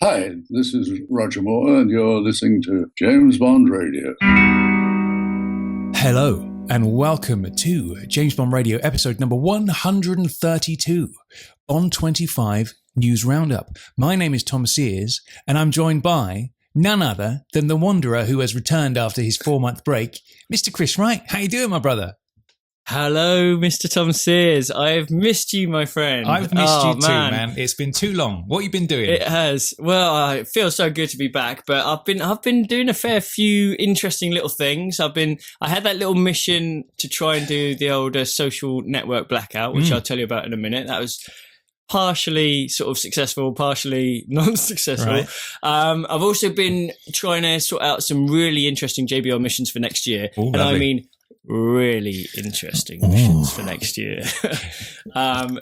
Hi, this is Roger Moore, and you're listening to James Bond Radio. Hello, and welcome to James Bond Radio, episode number 132, Bond 25 News Roundup. My name is Tom Sears, and I'm joined by none other than the wanderer who has returned after his 4-month break, Mr. Chris Wright. How you doing, my brother? Hello, Mr. Tom Sears. I've missed you, my friend. I've missed you too, man. It's been too long. What have you been doing? It has. Well, it feels so good to be back, but I've been doing a fair few interesting little things. I had that little mission to try and do the old social network blackout, which I'll tell you about in a minute. That was partially sort of successful, partially non-successful. Right. I've also been trying to sort out some really interesting JBL missions for next year. Ooh, and lovely. I mean really interesting missions for next year.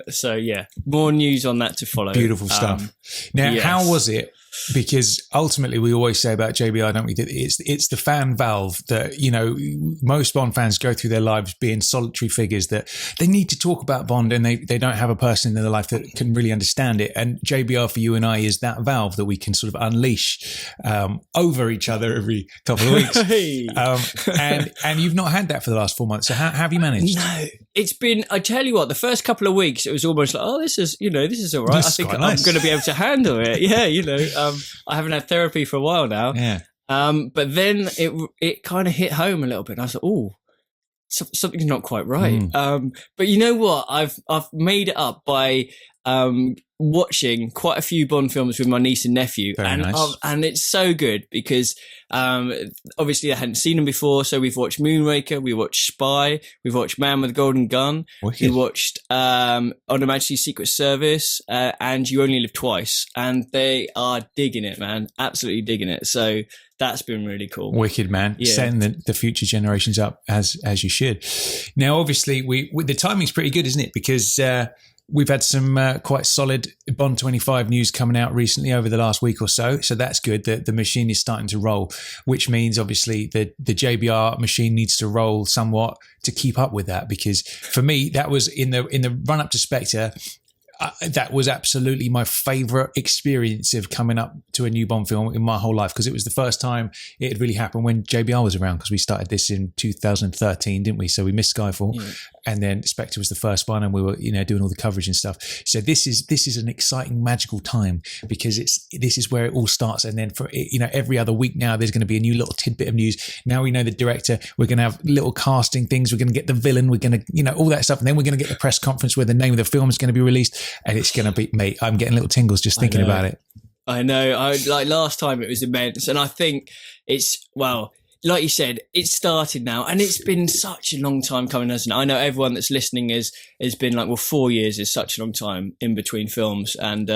So yeah, more news on that to follow. Beautiful stuff. Now, yes. How was it? Because ultimately, we always say about JBR, don't we? That it's the fan valve that, you know, most Bond fans go through their lives being solitary figures that they need to talk about Bond and they don't have a person in their life that can really understand it. And JBR for you and I is that valve that we can sort of unleash over each other every couple of weeks. Hey. And you've not had that for the last 4 months. So how have you managed? No, it's been, I tell you what, the first couple of weeks, it was almost like, oh, this is all right. I think I'm going to be able to handle it. Yeah, I haven't had therapy for a while now. Yeah. But then it kind of hit home a little bit. And I was like, oh, something's not quite right. But you know what? I've made it up by watching quite a few Bond films with my niece and nephew. Very nice. And it's so good because obviously I hadn't seen them before. So we've watched Moonraker, we watched Spy, we've watched Man with a Golden Gun, Wicked. we watched On Her Majesty's Secret Service and You Only Live Twice. And they are digging it, man. Absolutely digging it. So that's been really cool. Wicked, man. Yeah. Setting the future generations up as you should. Now, obviously, the timing's pretty good, isn't it? Because we've had some quite solid Bond 25 news coming out recently over the last week or so. So that's good. The machine is starting to roll, which means obviously the JBR machine needs to roll somewhat to keep up with that. Because for me, that was in the run up to Spectre. That was absolutely my favourite experience of coming up to a new Bond film in my whole life, because it was the first time it had really happened when JBR was around, because we started this in 2013, didn't we? So we missed Skyfall, and then Spectre was the first one, and we were doing all the coverage and stuff. So this is an exciting, magical time, because this is where it all starts. And then for every other week now, there's going to be a new little tidbit of news. Now we know the director. We're going to have little casting things. We're going to get the villain. We're going to all that stuff, and then we're going to get the press conference where the name of the film is going to be released. And it's going to be, mate, I'm getting little tingles just thinking about it. I know. Like last time it was immense. And I think it's, well, like you said, it's started now. And it's been such a long time coming, hasn't it? I know everyone that's listening has been like, well, 4 years is such a long time in between films. And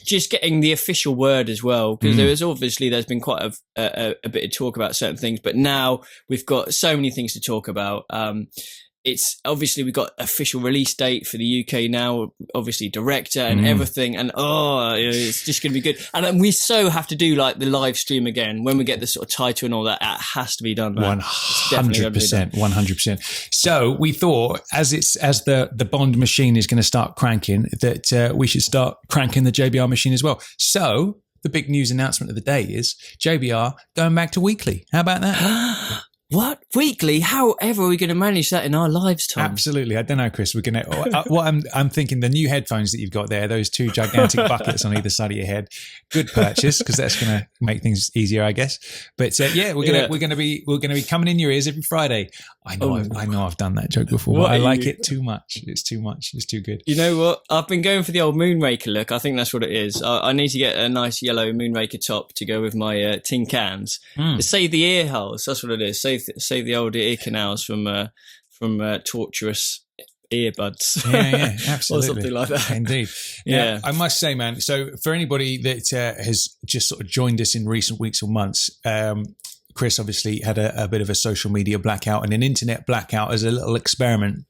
just getting the official word as well, because there's been quite a bit of talk about certain things. But now we've got so many things to talk about. It's obviously we've got official release date for the UK now, obviously director and everything. And it's just going to be good. And we so have to do like the live stream again when we get the sort of title and all that. It has to be done. 100%. So we thought as the Bond machine is going to start cranking, that we should start cranking the JBR machine as well. So the big news announcement of the day is JBR going back to weekly. How about that? What? Weekly? However are we going to manage that in our lives, Tom? Absolutely. I don't know, Chris. We're going to. What I'm thinking, the new headphones that you've got there, those two gigantic buckets on either side of your head, good purchase, because that's going to make things easier, I guess. But we're going to be coming in your ears every Friday. I know I've done that joke before, but I like it too much. It's too much. It's too good. You know what? I've been going for the old Moonraker look. I think that's what it is. I need to get a nice yellow Moonraker top to go with my tin cans. Save the ear holes. That's what it is. Save the old ear canals from torturous earbuds. Yeah, absolutely. Or something like that. Indeed. Yeah. I must say, man, so for anybody that has just sort of joined us in recent weeks or months, Chris obviously had a bit of a social media blackout and an internet blackout as a little experiment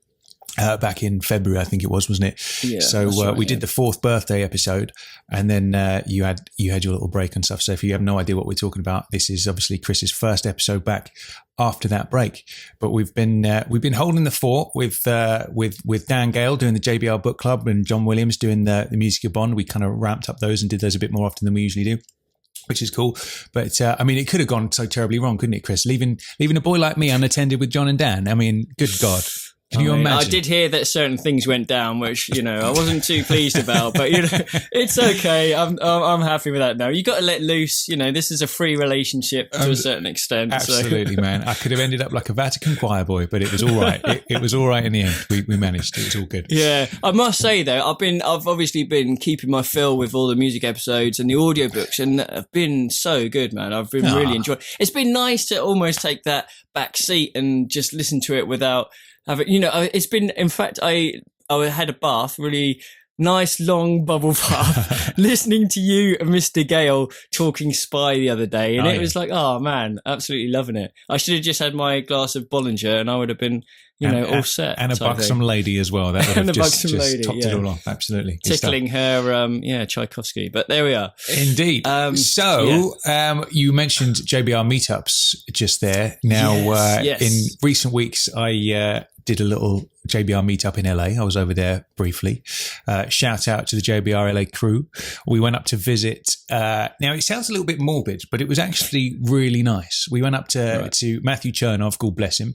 back in February, I think it was, wasn't it? Yeah. So right, we did the 4th birthday episode, and then you had your little break and stuff. So if you have no idea what we're talking about, this is obviously Chris's first episode back after that break. But we've been holding the fort with Dan Gale doing the JBR Book Club and John Williams doing the Music of Bond. We kind of ramped up those and did those a bit more often than we usually do, which is cool. But I mean, it could have gone so terribly wrong, couldn't it, Chris? Leaving a boy like me unattended with John and Dan. I mean, good God. Can you imagine? I did hear that certain things went down, which, I wasn't too pleased about, but, it's okay. I'm happy with that now. You got to let loose. This is a free relationship to a certain extent. Absolutely, man. I could have ended up like a Vatican choir boy, but it was all right. It was all right in the end. We managed. It was all good. Yeah. I must say though, I've obviously been keeping my fill with all the music episodes and the audiobooks, and have been so good, man. I've been really enjoying it. It's been nice to almost take that back seat and just listen to it without it's been, in fact, I had a bath, really nice long bubble bath, listening to you and Mr. Gale talking Spy the other day. And it was like, oh man, absolutely loving it. I should have just had my glass of Bollinger and I would have been, all set. And a buxom lady as well. That would have just topped it all off. Absolutely. Tickling her, Tchaikovsky. But there we are. Indeed. You mentioned JBR meetups just there. Now, in recent weeks, I did a little JBR meetup in LA. I was over there briefly. Shout out to the JBR LA crew. We went up to visit. Now, it sounds a little bit morbid, but it was actually really nice. We went up to Matthew Chernov, God bless him.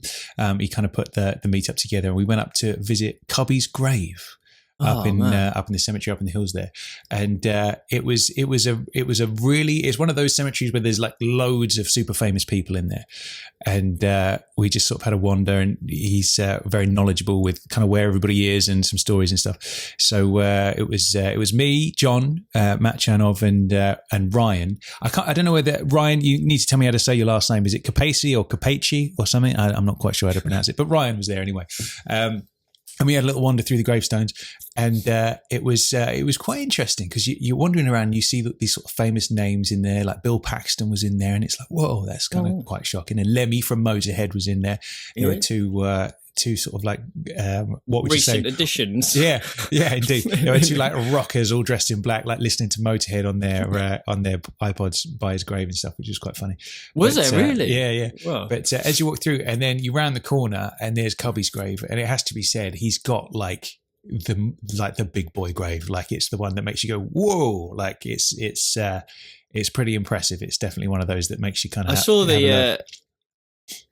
He kind of put the meetup together, and we went up to visit Cubby's grave. Up in the cemetery up in the hills there, and it's one of those cemeteries where there's like loads of super famous people in there, and we just sort of had a wander, and he's very knowledgeable with kind of where everybody is and some stories and stuff. So it was me, John, Matt Chanov, and Ryan. I don't know whether Ryan. You need to tell me how to say your last name. Is it Capaci or Capaci or something? I'm not quite sure how to pronounce it, but Ryan was there anyway. And we had a little wander through the gravestones, and it was quite interesting because you're wandering around, you see these sort of famous names in there, like Bill Paxton was in there, and it's like, whoa, that's kind of quite shocking. And Lemmy from Motorhead was in there. There were two sort of like what would recent you say? additions. Yeah, indeed. There were two like rockers all dressed in black, like listening to Motorhead on their iPods by his grave and stuff, which was quite funny. Was it really? Yeah. Wow. But as you walk through, and then you round the corner, and there's Cubby's grave, and it has to be said, he's got like the big boy grave, like it's the one that makes you go whoa, like it's pretty impressive. It's definitely one of those that makes you kind of.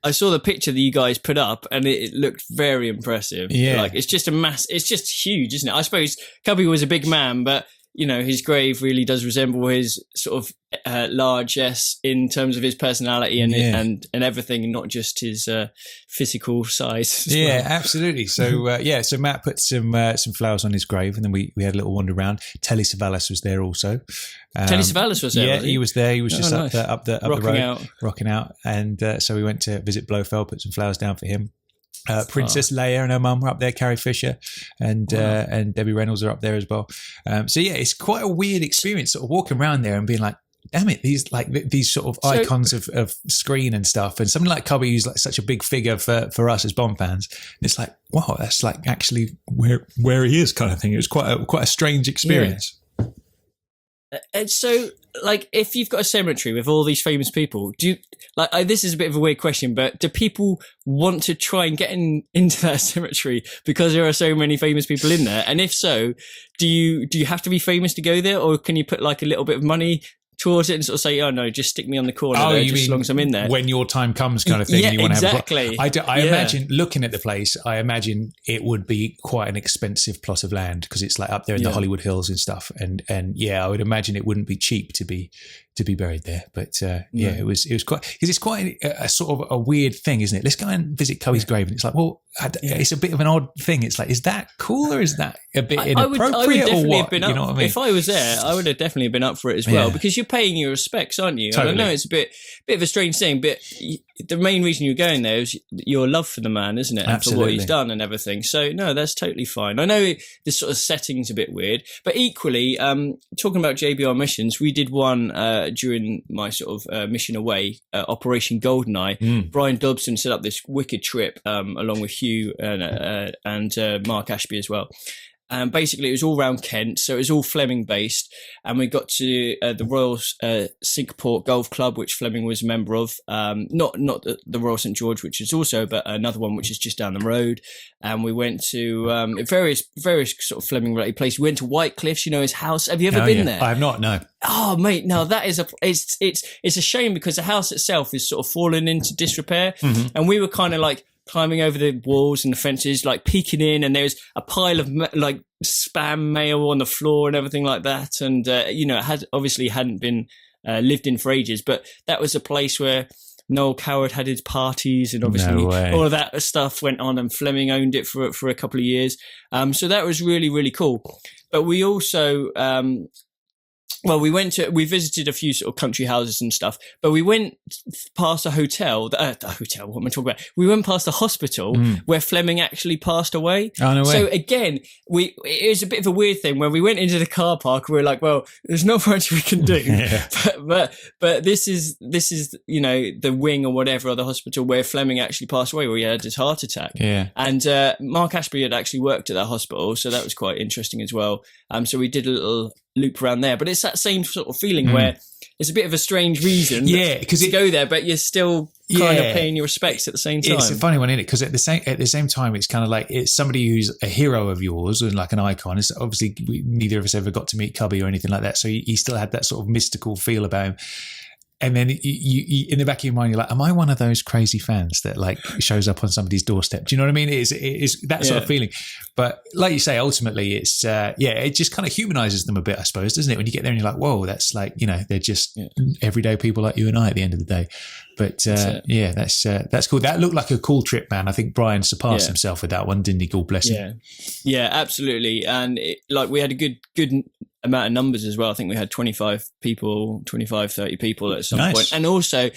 I saw the picture that you guys put up, and it looked very impressive. Yeah, like it's just it's just huge, isn't it? I suppose Cubby was a big man, but his grave really does resemble his sort of largesse in terms of his personality and everything, not just his physical size. Yeah, absolutely. So so Matt put some flowers on his grave, and then we had a little wander around. Telly Savalas was there also. Telly Savalas was there. Yeah, he was there. He was just nice. up the road, rocking out, and so we went to visit Blofeld, put some flowers down for him. Princess Leia and her mum were up there, Carrie Fisher and Debbie Reynolds are up there as well. It's quite a weird experience sort of walking around there and being like, damn it, these sort of icons of screen and stuff, and something like Cubby, who's like such a big figure for us as Bond fans. It's like, wow, that's like actually where he is, kind of thing. It was quite a strange experience. Yeah. And so, like, if you've got a cemetery with all these famous people, do you, like, this is a bit of a weird question, but do people want to try and get into that cemetery because there are so many famous people in there? And if so, do you have to be famous to go there, or can you put like a little bit of money towards it and sort of say, oh no, just stick me on the corner there, just as long as I'm in there? When your time comes, kind of thing. Yeah, and you want exactly. To have I imagine, looking at the place, I imagine it would be quite an expensive plot of land because it's like up there in the Hollywood Hills and stuff. And I would imagine it wouldn't be cheap to be buried there. But it was quite, because it's quite a sort of a weird thing, isn't it? Let's go and visit Chloe's grave, and it's like, well, it's a bit of an odd thing. It's like, is that cool or is that a bit inappropriate? I would definitely or what? Have been up, you know what I mean? If I was there, I would have definitely been up for it as well, because you're paying your respects, aren't you? Totally. I know it's a bit of a strange thing, but the main reason you're going there is your love for the man, isn't it? And Absolutely. for what he's done and everything. So no, that's totally fine. I know this sort of setting's a bit weird, but equally, talking about JBR missions, we did one during my sort of mission away, Operation Goldeneye. Brian Dobson set up this wicked trip along with Hugh and Mark Ashby as well. Basically, it was all around Kent, so it was all Fleming-based, and we got to the Royal Cinqueport Golf Club, which Fleming was a member of. Not the Royal St George, which is also, but another one which is just down the road. And we went to various sort of Fleming-related places. We went to White Cliffs, his house. Have you ever been there? I have not. No. Oh, mate, no, that is it's a shame because the house itself is sort of fallen into disrepair, and we were kind of like climbing over the walls and the fences, like peeking in, and there's a pile of like spam mail on the floor and everything like that. And, it hadn't been lived in for ages, but that was a place where Noel Coward had his parties and obviously all of that stuff went on, and Fleming owned it for a couple of years. So that was really, really cool. But we also, we visited a few sort of country houses and stuff, but we went past a hotel, what am I talking about? We went past a hospital where Fleming actually passed away. Oh, no way. So again, it was a bit of a weird thing where we went into the car park and we were like, well, there's not much we can do. But this is, the wing or whatever of the hospital where Fleming actually passed away, where he had his heart attack. Yeah. And Mark Ashby had actually worked at that hospital, so that was quite interesting as well. So we did a little loop around there, but it's that same sort of feeling where it's a bit of a strange reason because you go there, but you're still kind of paying your respects at the same time. It's a funny one, isn't it? Because at the same time, it's kind of like it's somebody who's a hero of yours and like an icon. It's obviously neither of us ever got to meet Cubby or anything like that, so he still had that sort of mystical feel about him. And then you in the back of your mind, you're like, am I one of those crazy fans that like shows up on somebody's doorstep? Do you know what I mean? It is that sort of feeling. But like you say, ultimately it's, it just kind of humanizes them a bit, I suppose, doesn't it? When you get there and you're like, whoa, that's like, they're just everyday people like you and I at the end of the day. But that's cool. That looked like a cool trip, man. I think Brian surpassed himself with that one, didn't he? God bless him. Yeah, absolutely. And we had a good amount of numbers as well. I think we had 25, 30 people at some point. And also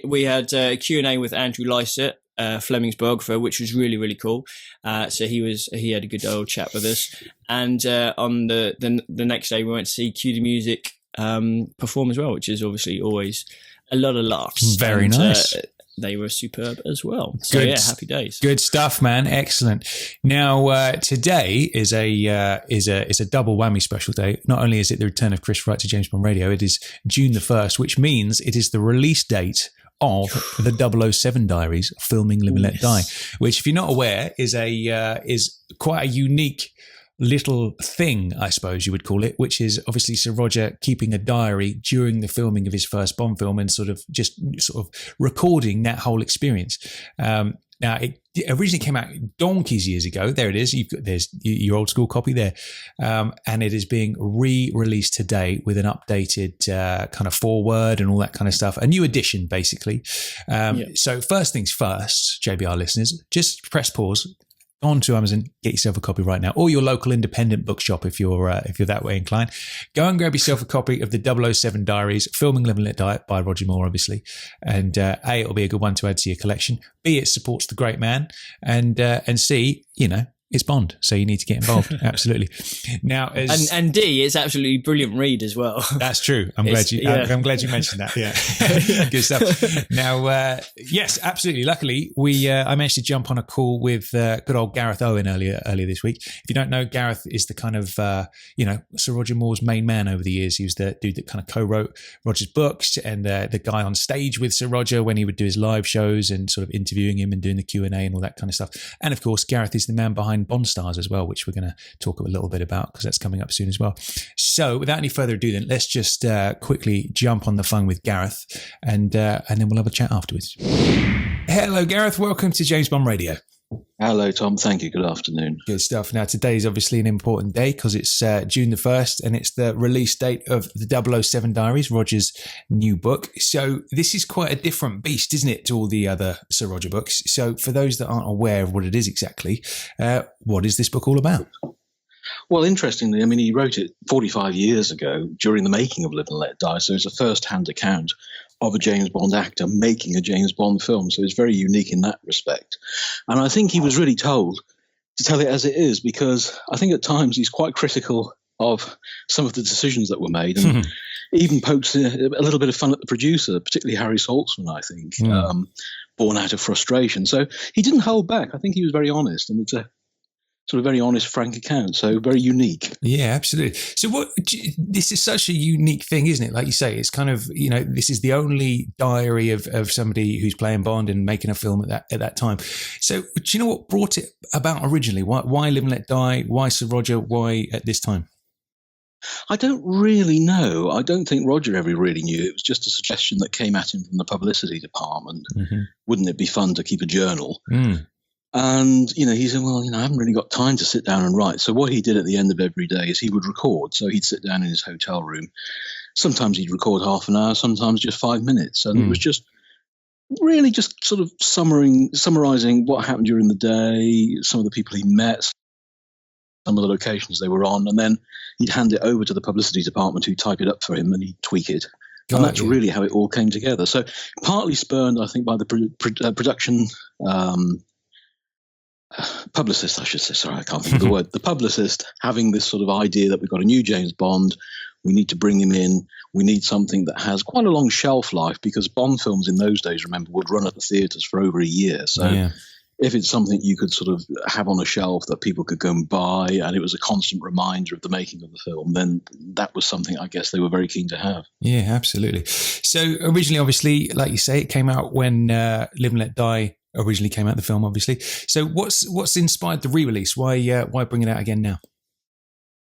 we had a Q&A with Andrew Lysett, Fleming's biographer, which was really, really cool. So he had a good old chat with us. And on the next day we went to see Cue the Music perform as well, which is obviously always a lot of laughs. Very nice. They were superb as well. So happy days. Good stuff, man. Excellent. Now today is a double whammy special day. Not only is it the return of Chris Wright to James Bond Radio, it is June the 1st, which means it is the release date of the 007 Diaries, filming Live and Let Die, which, if you're not aware, is quite a unique little thing, I suppose you would call it, which is obviously Sir Roger keeping a diary during the filming of his first Bond film and sort of recording that whole experience. Now, it originally came out donkeys years ago. There it is. There's your old school copy there. And it is being re-released today with an updated kind of foreword and all that kind of stuff. A new edition, basically. So first things first, JBR listeners, just press pause. On to Amazon, get yourself a copy right now, or your local independent bookshop if you're that way inclined. Go and grab yourself a copy of the 007 Diaries, filming Live and Let Die by Roger Moore, obviously. And A, it'll be a good one to add to your collection. B, it supports the great man, and C, it's Bond, so you need to get involved. Absolutely. Now, and D is absolutely brilliant read as well. That's true. I'm glad you mentioned that. Yeah, good stuff. Now, yes, absolutely. Luckily, I managed to jump on a call with good old Gareth Owen earlier this week. If you don't know, Gareth is the kind of Sir Roger Moore's main man over the years. He was the dude that kind of co-wrote Roger's books and the guy on stage with Sir Roger when he would do his live shows and sort of interviewing him and doing the Q&A and all that kind of stuff. And of course, Gareth is the man behind Bond Stars as well, which we're going to talk a little bit about because that's coming up soon as well. So without any further ado then, let's just quickly jump on the phone with Gareth and then we'll have a chat afterwards. Hello, Gareth. Welcome to James Bond Radio. Hello, Tom. Thank you. Good afternoon. Good stuff. Now, today is obviously an important day because it's June the 1st and it's the release date of the 007 Diaries, Roger's new book. So this is quite a different beast, isn't it, to all the other Sir Roger books? So for those that aren't aware of what it is exactly, what is this book all about? Well, interestingly, I mean, he wrote it 45 years ago during the making of Live and Let Die, so it's a first-hand account of a James Bond actor making a James Bond film, so it's very unique in that respect. And I think he was really told to tell it as it is, because I think at times he's quite critical of some of the decisions that were made, and even pokes a little bit of fun at the producer, particularly Harry Saltzman, I think, born out of frustration. So he didn't hold back. I think he was very honest, and it's a sort of very honest, frank account, so very unique. Yeah, absolutely. So this is such a unique thing, isn't it? Like you say, it's kind of, this is the only diary of somebody who's playing Bond and making a film at that time. So do you know what brought it about originally? Why Live and Let Die? Why Sir Roger? Why at this time? I don't really know. I don't think Roger ever really knew. It was just a suggestion that came at him from the publicity department. Wouldn't it be fun to keep a journal? And, he said, well, I haven't really got time to sit down and write. So what he did at the end of every day is he would record. So he'd sit down in his hotel room. Sometimes he'd record half an hour, sometimes just 5 minutes. And it was just really just sort of summarizing what happened during the day, some of the people he met, some of the locations they were on. And then he'd hand it over to the publicity department who'd type it up for him and he'd tweak it. And that's really how it all came together. So partly spurned, I think, by the production publicist, I should say. Sorry, I can't think of the word. The publicist having this sort of idea that we've got a new James Bond, we need to bring him in, we need something that has quite a long shelf life, because Bond films in those days, remember, would run at the theatres for over a year. So if it's something you could sort of have on a shelf that people could go and buy, and it was a constant reminder of the making of the film, then that was something I guess they were very keen to have. Yeah, absolutely. So originally, obviously, like you say, it came out when Live and Let Die originally came out, the film, obviously. So what's inspired the re-release? Why bring it out again now?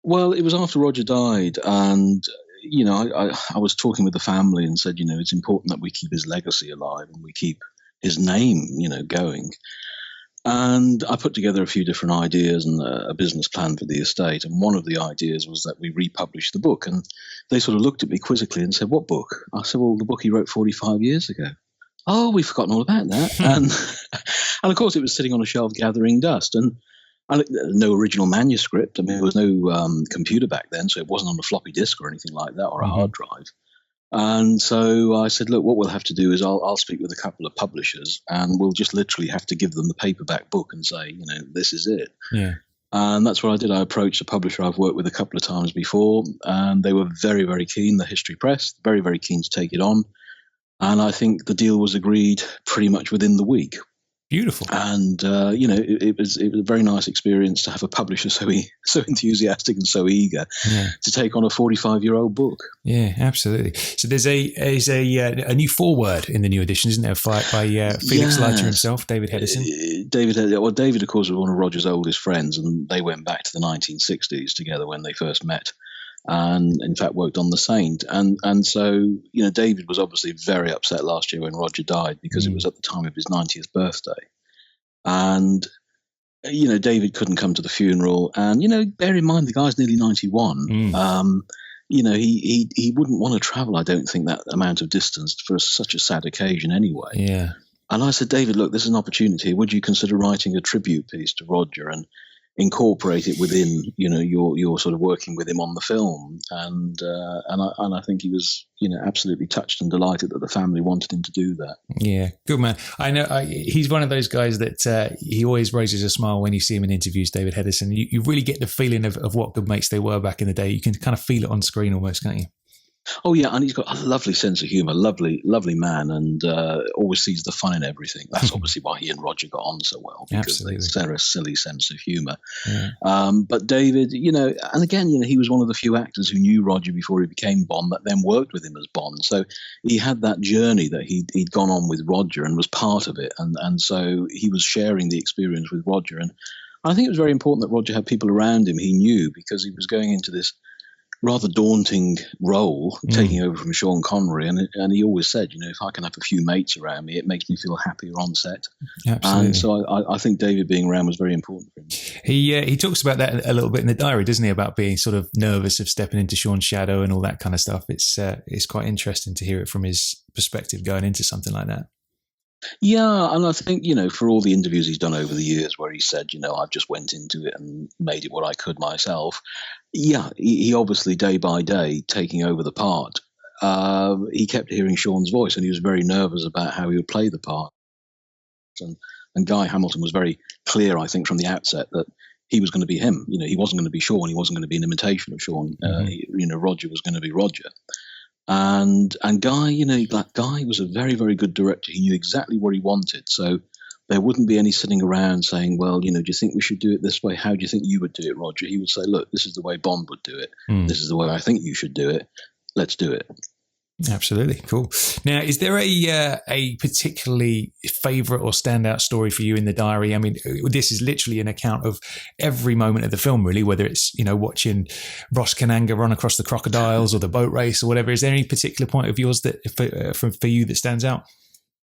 Well, it was after Roger died, and I was talking with the family and said, it's important that we keep his legacy alive and we keep his name, going. And I put together a few different ideas and a business plan for the estate. And one of the ideas was that we republish the book. And they sort of looked at me quizzically and said, "What book?" I said, "Well, the book he wrote 45 years ago." "Oh, we've forgotten all about that." and of course, it was sitting on a shelf gathering dust. And no original manuscript. I mean, there was no computer back then, so it wasn't on a floppy disk or anything like that, or a hard drive. And so I said, look, what we'll have to do is I'll speak with a couple of publishers, and we'll just literally have to give them the paperback book and say, this is it. Yeah. And that's what I did. I approached a publisher I've worked with a couple of times before, and they were very, very keen, the History Press, very, very keen to take it on. And I think the deal was agreed pretty much within the week. Beautiful. And, it was a very nice experience to have a publisher so enthusiastic and so eager to take on a 45-year-old book. Yeah, absolutely. So there's a new foreword in the new edition, isn't there, by Felix Leiter himself, David Hedison? David, of course, was one of Roger's oldest friends, and they went back to the 1960s together when they first met. And in fact worked on The Saint. And so, David was obviously very upset last year when Roger died, because it was at the time of his 90th birthday. And, David couldn't come to the funeral. And, bear in mind, the guy's nearly 91. He wouldn't want to travel, I don't think, that amount of distance for such a sad occasion anyway. Yeah. And I said, David, look, this is an opportunity. Would you consider writing a tribute piece to Roger and incorporate it within, your sort of working with him on the film? And I think he was, absolutely touched and delighted that the family wanted him to do that. Yeah, good man. I know he's one of those guys that he always raises a smile when you see him in interviews, David Hedison. You really get the feeling of what good mates they were back in the day. You can kind of feel it on screen almost, can't you? Oh, yeah, and he's got a lovely sense of humour, lovely man, and always sees the fun in everything. That's obviously why he and Roger got on so well, because they share a silly sense of humour. Yeah. But David, and again, he was one of the few actors who knew Roger before he became Bond, that then worked with him as Bond. So he had that journey that he'd gone on with Roger and was part of it, and so he was sharing the experience with Roger. And I think it was very important that Roger had people around him he knew, because he was going into this rather daunting role, taking over from Sean Connery, and he always said, if I can have a few mates around me, it makes me feel happier on set. Absolutely. And so I think David being around was very important for him. He talks about that a little bit in the diary, doesn't he, about being sort of nervous of stepping into Sean's shadow and all that kind of stuff. It's quite interesting to hear it from his perspective going into something like that. Yeah, and I think, for all the interviews he's done over the years where he said, I've just went into it and made it what I could myself. Yeah, he obviously day by day taking over the part. He kept hearing Sean's voice, and he was very nervous about how he would play the part. And Guy Hamilton was very clear, I think, from the outset that he was going to be him. He wasn't going to be Sean. He wasn't going to be an imitation of Sean. Roger was going to be Roger. And Guy, Guy was a very, very good director. He knew exactly what he wanted. So there wouldn't be any sitting around saying, well, do you think we should do it this way? How do you think you would do it, Roger? He would say, look, this is the way Bond would do it. This is the way I think you should do it. Let's do it. Absolutely. Cool. Now, is there a particularly favourite or standout story for you in the diary? I mean, this is literally an account of every moment of the film, really, whether it's, watching Ross Kananga run across the crocodiles or the boat race or whatever. Is there any particular point of yours that for you that stands out?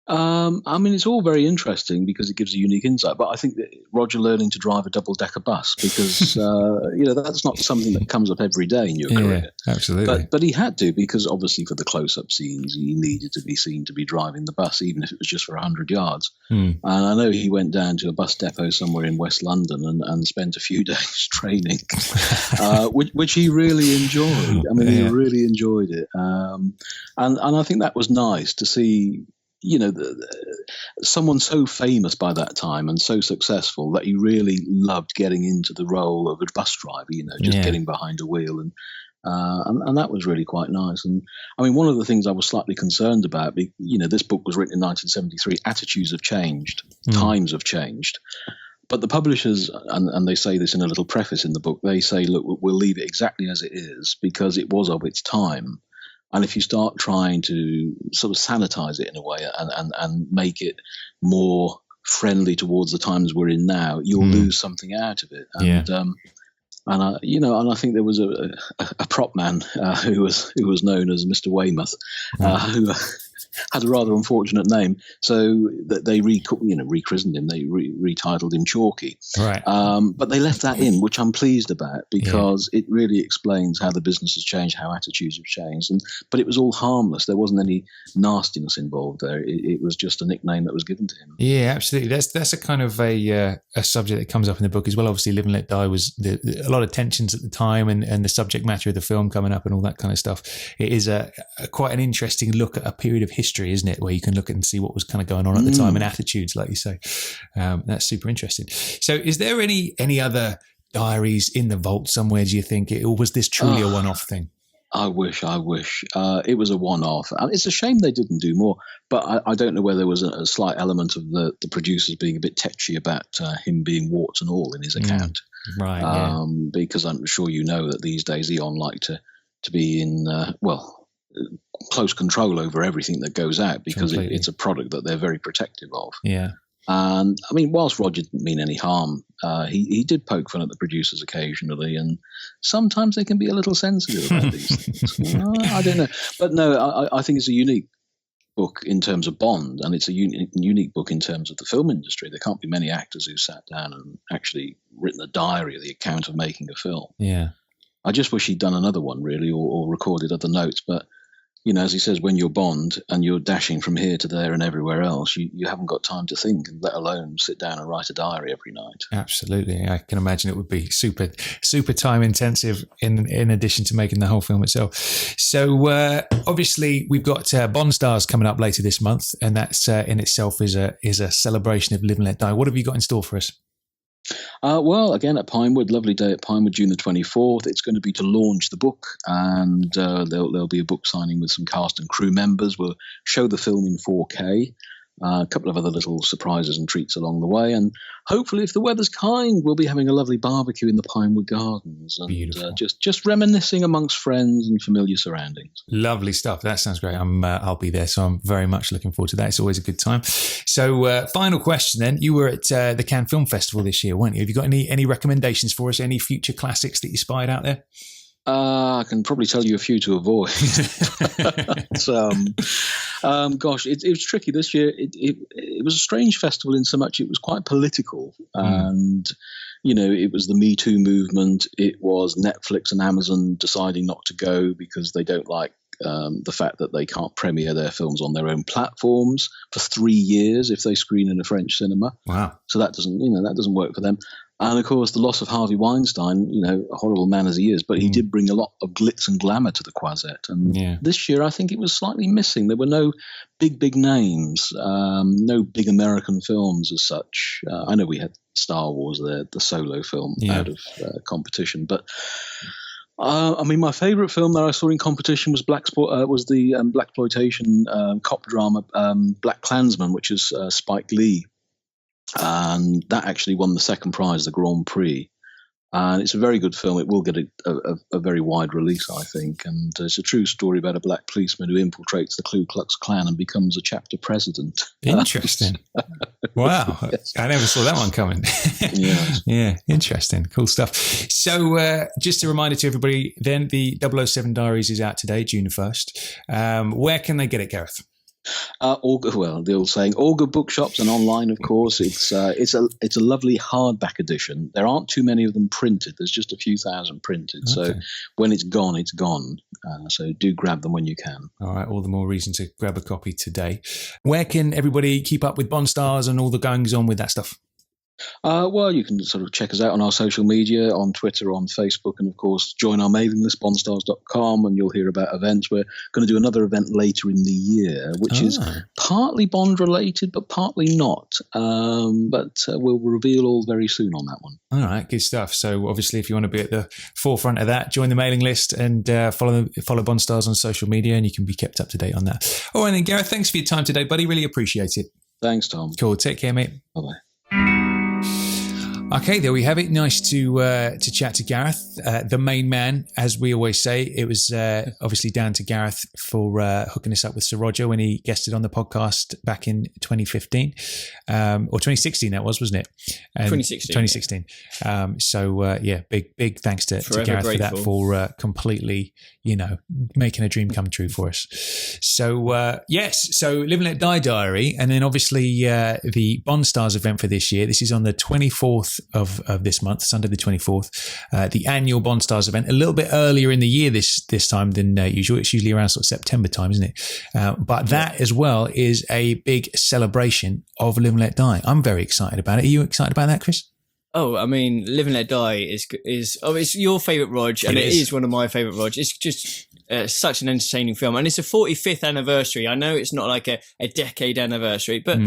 I mean, it's all very interesting because it gives a unique insight. But I think that Roger learning to drive a double-decker bus, because that's not something that comes up every day in your career. Absolutely. But he had to, because obviously for the close-up scenes, he needed to be seen to be driving the bus, even if it was just for 100 yards. And I know he went down to a bus depot somewhere in West London and spent a few days training, which he really enjoyed. I mean, he really enjoyed it, and I think that was nice to see. Someone so famous by that time and so successful that he really loved getting into the role of a bus driver, getting behind a wheel. And that was really quite nice. And I mean, one of the things I was slightly concerned about, this book was written in 1973, attitudes have changed, times have changed. But the publishers, and they say this in a little preface in the book, they say, look, we'll leave it exactly as it is because it was of its time. And if you start trying to sort of sanitize it in a way and make it more friendly towards the times we're in now, you'll lose something out of it. And I think there was a prop man who was known as Mr. Weymouth, who had a rather unfortunate name, so that they rechristened him. They retitled him Chalky. Right. But they left that in, which I'm pleased about because it really explains how the business has changed, how attitudes have changed. But it was all harmless. There wasn't any nastiness involved there. It was just a nickname that was given to him. Yeah, absolutely. That's a kind of a subject that comes up in the book as well. Obviously, Live and Let Die was a lot of tensions at the time, and the subject matter of the film coming up and all that kind of stuff. It is quite an interesting look at a period of history, isn't it, where you can look at and see what was kind of going on at the time and attitudes, like you say. That's super interesting. So is there any other diaries in the vault somewhere, do you think, or was this truly a one-off thing? I wish it was a one-off. It's a shame they didn't do more, but I don't know whether there was a slight element of the producers being a bit tetchy about him being warts and all in his account. Right. Because I'm sure you know that these days Eon like to be in close control over everything that goes out because it's a product that they're very protective of. Yeah. And I mean, whilst Roger didn't mean any harm, he did poke fun at the producers occasionally, and sometimes they can be a little sensitive about these things. I don't know, but no, I think it's a unique book in terms of Bond, and it's a unique book in terms of the film industry. There can't be many actors who sat down and actually written a diary of the account of making a film. Yeah, I just wish he'd done another one, really, or recorded other notes, but. As he says, when you're Bond and you're dashing from here to there and everywhere else, you haven't got time to think, let alone sit down and write a diary every night. Absolutely. I can imagine it would be super, super time intensive in addition to making the whole film itself. So obviously we've got Bond Stars coming up later this month, and that's in itself is a celebration of Live and Let Die. What have you got in store for us? Well, again, at Pinewood, lovely day at Pinewood, June the 24th. It's going to be to launch the book, and there'll be a book signing with some cast and crew members. We'll show the film in 4K. A couple of other little surprises and treats along the way. And hopefully, if the weather's kind, we'll be having a lovely barbecue in the Pinewood Gardens. And just reminiscing amongst friends and familiar surroundings. Lovely stuff. That sounds great. I'll be there, so I'm very much looking forward to that. It's always a good time. So final question then. You were at the Cannes Film Festival this year, weren't you? Have you got any recommendations for us? Any future classics that you spied out there? I can probably tell you a few to avoid. Gosh, it was tricky this year. It was a strange festival in so much it was quite political, and it was the Me Too movement. It was Netflix and Amazon deciding not to go because they don't like the fact that they can't premiere their films on their own platforms for 3 years if they screen in a French cinema. Wow. So that doesn't work for them. And of course, the loss of Harvey Weinstein, a horrible man as he is, but he did bring a lot of glitz and glamour to the Croisette. And this year, I think it was slightly missing. There were no big names, no big American films as such. I know we had Star Wars there, the solo film, out of competition. But my favourite film that I saw in competition was the blaxploitation cop drama Black Klansman, which is Spike Lee. And that actually won the second prize, the Grand Prix. And it's a very good film. It will get a very wide release, I think. And it's a true story about a black policeman who infiltrates the Ku Klux Klan and becomes a chapter president. Interesting. Wow. Yes. I never saw that one coming. Yeah, interesting. Cool stuff. So just a reminder to everybody, then the 007 Diaries is out today, June 1st. Where can they get it, Gareth? The old saying, all good bookshops and online, of course. It's a lovely hardback edition. There aren't too many of them printed. There's just a few thousand printed. Okay. So when it's gone, it's gone. So do grab them when you can. All right, all the more reason to grab a copy today. Where can everybody keep up with Bond Stars and all the goings on with that stuff? You can sort of check us out on our social media, on Twitter, on Facebook, and of course join our mailing list, bondstars.com, and you'll hear about events. We're going to do another event later in the year, which is partly Bond related, but partly not. But we'll reveal all very soon on that one. All right, good stuff. So obviously, if you want to be at the forefront of that, join the mailing list and follow Bond Stars on social media, and you can be kept up to date on that. Oh, and then Gareth, thanks for your time today, buddy. Really appreciate it. Thanks, Tom. Cool. Take care, mate. Bye-bye. Okay, there we have it. Nice to chat to Gareth, the main man, as we always say. It was obviously down to Gareth for hooking us up with Sir Roger when he guested on the podcast back in 2015 or 2016. That wasn't it? 2016. Yeah. Big thanks to Gareth grateful. for that, for completely, making a dream come true for us. So yes, so Live and Let Die Diary, and then obviously the Bond Stars event for this year. This is on the 24th of this month, Sunday the 24th, the annual Bond Stars event, a little bit earlier in the year this time than usual. It's usually around sort of September time, isn't it? But that as well is a big celebration of Live and Let Die. I'm very excited about it. Are you excited about that, Chris? Oh, I mean, Live and Let Die is it's your favourite Rog, and it is one of my favourite Rog. It's just such an entertaining film, and it's a 45th anniversary. I know it's not like a decade anniversary, but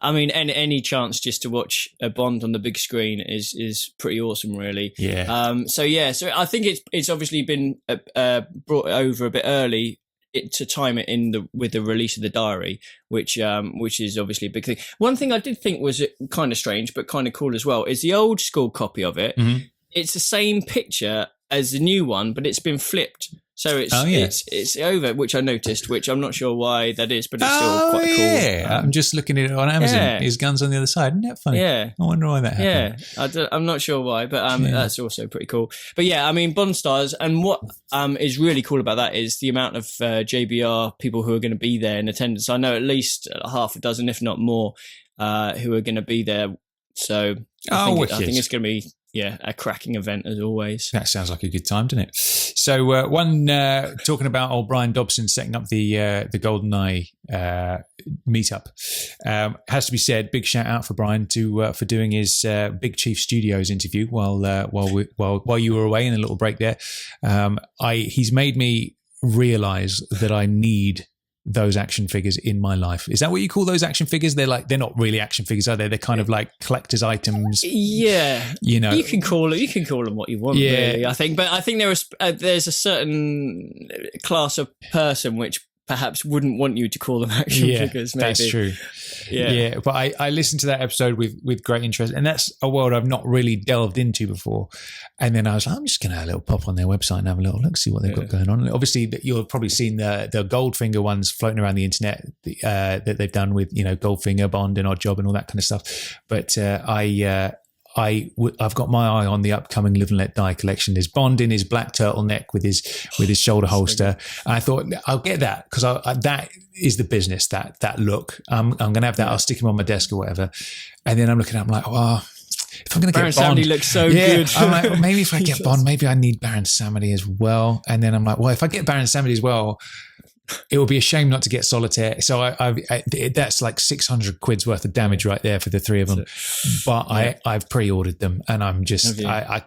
I mean, any chance just to watch a Bond on the big screen is pretty awesome, really. Yeah. So I think it's obviously been brought over a bit early to time it with the release of the Diary, which is obviously a big thing. One thing I did think was kind of strange, but kind of cool as well, is the old school copy of it. Mm-hmm. It's the same picture as the new one, but it's been flipped. So it's over, which I noticed, which I'm not sure why that is, but it's still quite cool. Yeah, I'm just looking at it on Amazon. Yeah. His gun's on the other side. Isn't that funny? Yeah. I wonder why that happened. Yeah, I'm not sure why, but that's also pretty cool. But yeah, I mean, Bond Stars, and what is really cool about that is the amount of JBR people who are going to be there in attendance. I know at least half a dozen, if not more, who are going to be there. So I think it's going to be... Yeah, a cracking event as always. That sounds like a good time, doesn't it? So talking about old Brian Dobson setting up the GoldenEye meetup, has to be said. Big shout out for Brian for doing his Big Chief Studios interview while you were away in a little break there. He's made me realise that I need those action figures in my life. Is that what you call those action figures? They're not really action figures, are they? They're kind of like collector's items. Yeah, you can call them what you want. Yeah, really, I think. But I think there's a certain class of person which perhaps wouldn't want you to call them action figures. Maybe that's true. Yeah. But I listened to that episode with great interest, and that's a world I've not really delved into before. And then I was like, I'm just going to have a little pop on their website and have a little look, see what they've got going on. And obviously, you've probably seen the Goldfinger ones floating around the internet that they've done with Goldfinger, Bond, and Odd Job, and all that kind of stuff. But I've got my eye on the upcoming Live and Let Die collection. There's Bond in his black turtleneck with his shoulder holster. And I thought I'll get that because that is the business. That look. I'm going to have that. I'll stick him on my desk or whatever. And then I'm looking at. I'm like, well, if I'm going to Baron get Bond, Samedi looks so good. I'm like, well, maybe if I get Bond, maybe I need Baron Samedi as well. And then I'm like, well, if I get Baron Samedi as well, it would be a shame not to get Solitaire. So that's like 600 quid's worth of damage right there for the three of them. But I've pre-ordered them, and I'm just, I'm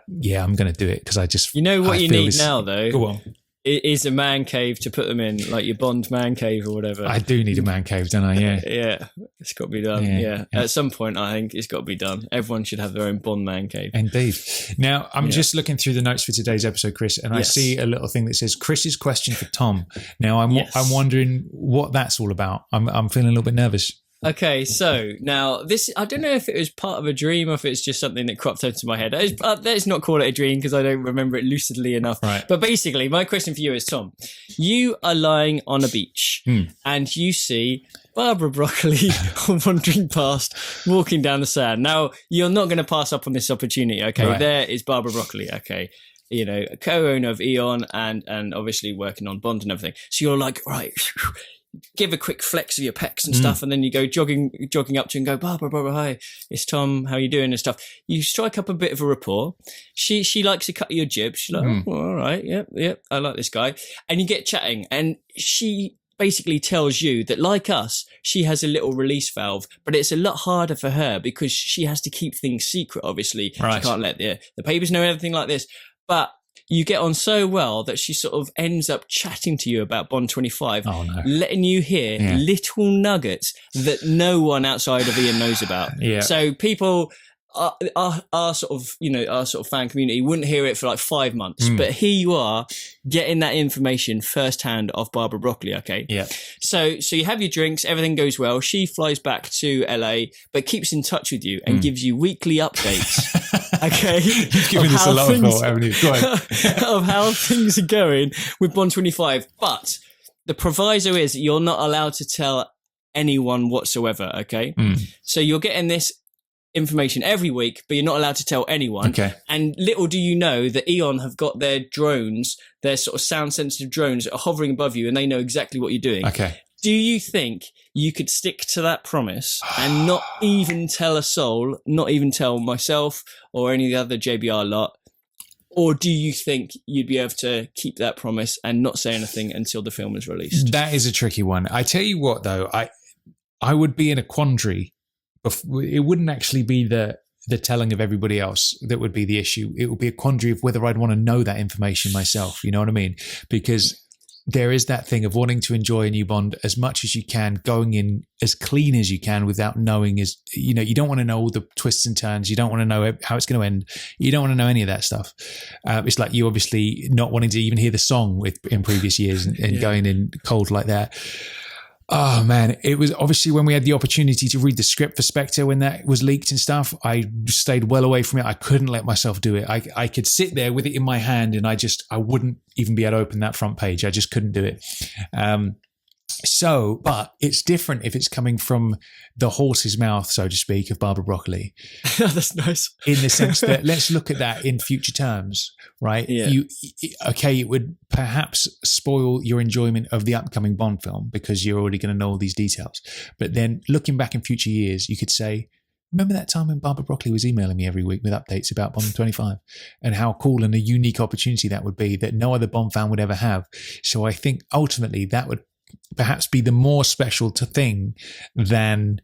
going to do it because I just. You know what you need now, though? Go on. It is a man cave to put them in, like your Bond man cave or whatever. I do need a man cave, don't I? Yeah. Yeah, it's got to be done. Yeah. At some point, I think it's got to be done. Everyone should have their own Bond man cave. Indeed. Now, I'm just looking through the notes for today's episode, Chris, and I see a little thing that says Chris's question for Tom. Now, I'm wondering what that's all about. I'm feeling a little bit nervous. Okay, so now this, I don't know if it was part of a dream or if it's just something that cropped into my head. Let's not call it a dream because I don't remember it lucidly enough. Right. But basically, my question for you is, Tom, you are lying on a beach and you see Barbara Broccoli wandering past, walking down the sand. Now, you're not going to pass up on this opportunity, okay? Right. There is Barbara Broccoli, okay? You know, co-owner of Eon and obviously working on Bond and everything. So you're like, right, give a quick flex of your pecs and stuff, and then you go jogging up to her and go, Barbara, hi, it's Tom, how you doing and stuff. You strike up a bit of a rapport. She likes to cut your jib. She's like, oh, all right, yep, I like this guy. And you get chatting, and she basically tells you that, like us, she has a little release valve, but it's a lot harder for her because she has to keep things secret, obviously. Right. She can't let the papers know anything like this. But you get on so well that she sort of ends up chatting to you about Bond 25, letting you hear little nuggets that no one outside of Ian knows about. Yeah. So people, our sort of fan community wouldn't hear it for like 5 months, but here you are getting that information firsthand of Barbara Broccoli. Okay. Yeah. So you have your drinks, everything goes well. She flies back to LA, but keeps in touch with you and gives you weekly updates. Okay. You've given this a lot of thought, haven't you? Go ahead. Of how things are going with Bond 25. But the proviso is you're not allowed to tell anyone whatsoever. Okay. So you're getting this information every week, but you're not allowed to tell anyone. Okay. And little do you know that Eon have got their drones, their sort of sound sensitive drones that are hovering above you, and they know exactly what you're doing. Okay. Do you think you could stick to that promise and not even tell a soul, not even tell myself or any of the other JBR lot? Or do you think you'd be able to keep that promise and not say anything until the film is released? That is a tricky one. I tell you what, though, I would be in a quandary. It wouldn't actually be the telling of everybody else that would be the issue. It would be a quandary of whether I'd want to know that information myself. You know what I mean? Because there is that thing of wanting to enjoy a new Bond as much as you can, going in as clean as you can without knowing you don't want to know all the twists and turns. You don't want to know how it's going to end. You don't want to know any of that stuff. It's like you obviously not wanting to even hear the song in previous years and going in cold like that. Oh man, it was obviously when we had the opportunity to read the script for Spectre when that was leaked and stuff, I stayed well away from it. I couldn't let myself do it. I could sit there with it in my hand and I wouldn't even be able to open that front page. I just couldn't do it. But it's different if it's coming from the horse's mouth, so to speak, of Barbara Broccoli. That's nice. In the sense that let's look at that in future terms, right? Yeah. It would perhaps spoil your enjoyment of the upcoming Bond film because you're already going to know all these details. But then looking back in future years, you could say, remember that time when Barbara Broccoli was emailing me every week with updates about Bond 25 and how cool and a unique opportunity that would be that no other Bond fan would ever have. So I think ultimately that would perhaps be the more special thing than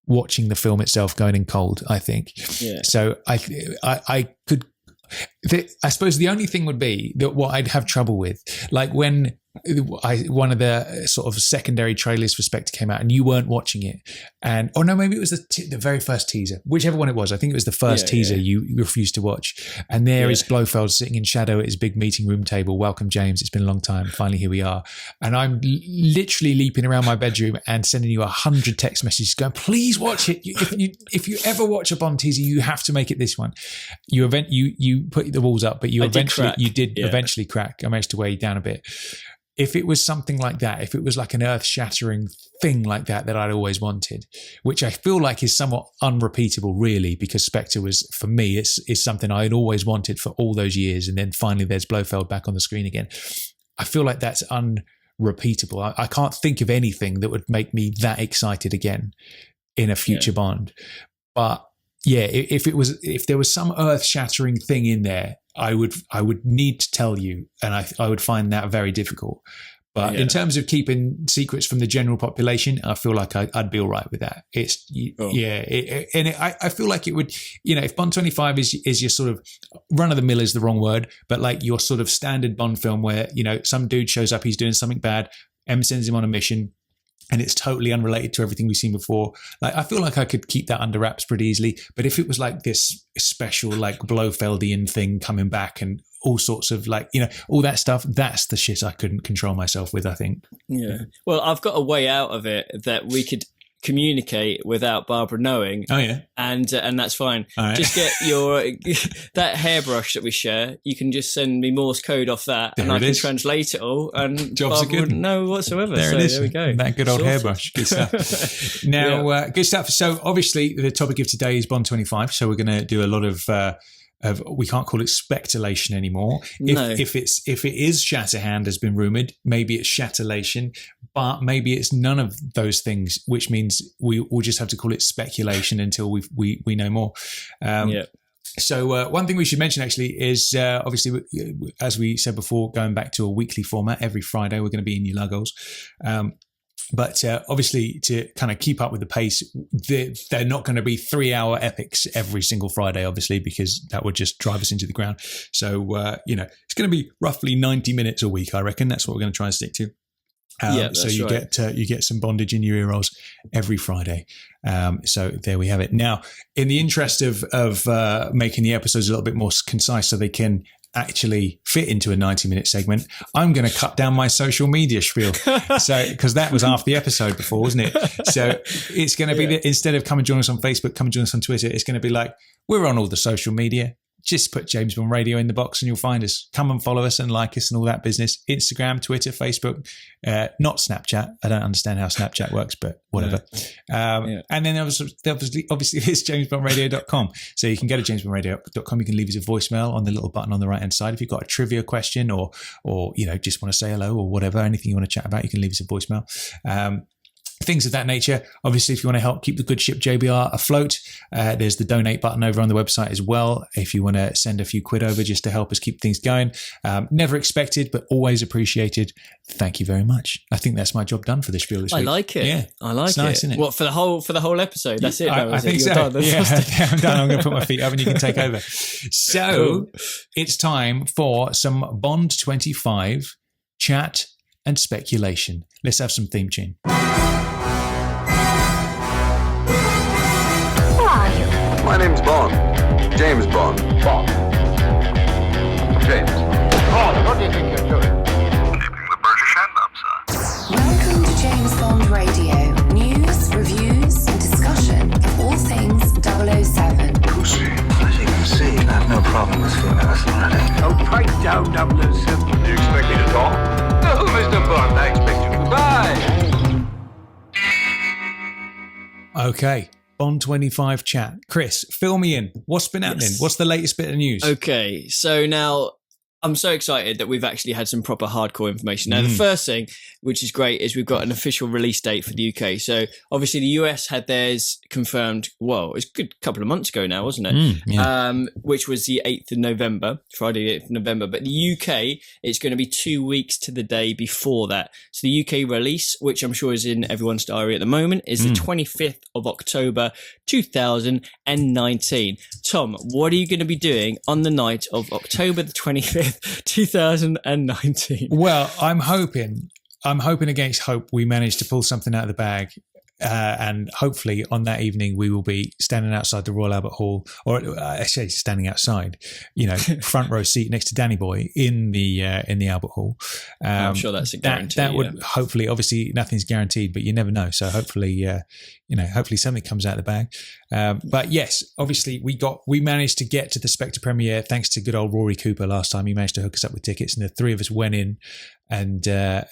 watching the film itself going in cold, I think. Yeah. So I suppose the only thing would be that what I'd have trouble with, like when one of the sort of secondary trailers for Spectre came out and you weren't watching it, and maybe it was the very first teaser, whichever one it was. I think it was the first teaser you refused to watch, and there is Blofeld sitting in shadow at his big meeting room table. Welcome, James. It's been a long time. Finally, here we are. And I'm literally leaping around my bedroom and sending you 100 text messages going, please watch it. If you ever watch a Bond teaser, you have to make it this one. You put the walls up, but you eventually crack. I managed to weigh you down a bit. If it was something like that, if it was like an earth-shattering thing like that I'd always wanted, which I feel like is somewhat unrepeatable really, because Spectre was, for me, is something I had always wanted for all those years, and then finally there's Blofeld back on the screen again. I feel like that's unrepeatable. I can't think of anything that would make me that excited again in a future Bond. But if there was some earth-shattering thing in there, I would need to tell you, and I would find that very difficult. But in terms of keeping secrets from the general population, I feel like I'd be all right with that. I feel like it would, if Bond 25 is your sort of run of the mill is the wrong word, but like your sort of standard Bond film where, some dude shows up, he's doing something bad, M sends him on a mission, and it's totally unrelated to everything we've seen before. Like, I feel like I could keep that under wraps pretty easily. But if it was like this special, like Blofeldian thing coming back and all sorts of all that stuff, that's the shit I couldn't control myself with, I think. Yeah. Well, I've got a way out of it that we could communicate without Barbara knowing. Oh yeah, and that's fine. Right. Just get your that hairbrush that we share. You can just send me Morse code off that, and I can translate it all, and Jobs Barbara wouldn't know whatsoever. There it is. There we go. That good old hairbrush. Good stuff. Now, good stuff. So obviously, the topic of today is Bond 25. So we're going to do a lot of we can't call it speculation anymore. If it is Shatterhand has been rumoured, maybe it's Shatterlation, but maybe it's none of those things, which means we'll just have to call it speculation until we know more. So one thing we should mention actually is obviously, as we said before, going back to a weekly format, every Friday we're going to be in your Luggles. But obviously, to kind of keep up with the pace, they're not going to be 3-hour epics every single Friday, obviously, because that would just drive us into the ground. So, it's going to be roughly 90 minutes a week, I reckon. That's what we're going to try and stick to. So you get some bondage in your ear rolls every Friday. So there we have it. Now, in the interest of making the episodes a little bit more concise so they can actually fit into a 90-minute segment, I'm going to cut down my social media spiel. So, because that was half the episode before, wasn't it? So it's going to be instead of come and join us on Facebook, come and join us on Twitter, it's going to be like, we're on all the social media. Just put James Bond Radio in the box and you'll find us. Come and follow us and like us and all that business. Instagram, Twitter, Facebook, not Snapchat. I don't understand how Snapchat works, but whatever. And then obviously it's jamesbondradio.com. So you can go to jamesbondradio.com. You can leave us a voicemail on the little button on the right-hand side. If you've got a trivia question or just want to say hello or whatever, anything you want to chat about, you can leave us a voicemail. Things of that nature. Obviously, if you want to help keep the good ship JBR afloat, there's the donate button over on the website as well. If you want to send a few quid over just to help us keep things going. Never expected, but always appreciated. Thank you very much. I think that's my job done for this spiel this week. I like it. Yeah. I like it's it. Nice, isn't it? What, for the whole episode? That's it. I think so. Done. I'm done. I'm going to put my feet up and you can take over. So It's time for some Bond 25 chat and speculation. Let's have some theme tune. My name's Bond. James Bond. Bond. James. Bond, what do you think you're doing? Keeping the British hand up, sir. Welcome to James Bond Radio. News, reviews, and discussion of all things 007. Pussy. As you can see, I have no problem with female authority. Oh, pipe down, 007. Do you expect me to talk? No, Mr. Bond, I expect you to goodbye. Okay. Bond 25 chat. Chris, fill me in. What's been happening? What's the latest bit of news? Okay, so now I'm so excited that we've actually had some proper hardcore information. Now, the first thing, which is great, is we've got an official release date for the UK. So obviously the US had theirs confirmed, well, it's a good couple of months ago now, wasn't it? Which was the 8th of November, Friday the 8th of November. But the UK, it's going to be 2 weeks to the day before that. So the UK release, which I'm sure is in everyone's diary at the moment, is the 25th of October, 2019. Tom, what are you going to be doing on the night of October the 25th? 2019. Well, I'm hoping against hope we manage to pull something out of the bag. And hopefully on that evening we will be standing outside the Royal Albert Hall, or actually standing outside, front row seat next to Danny Boy in the Albert Hall. I'm sure that's a guarantee. That would hopefully, obviously nothing's guaranteed, but you never know. So hopefully, hopefully something comes out of the bag. But yes, obviously we managed to get to the Spectre premiere thanks to good old Rory Cooper last time. He managed to hook us up with tickets, and the three of us went in and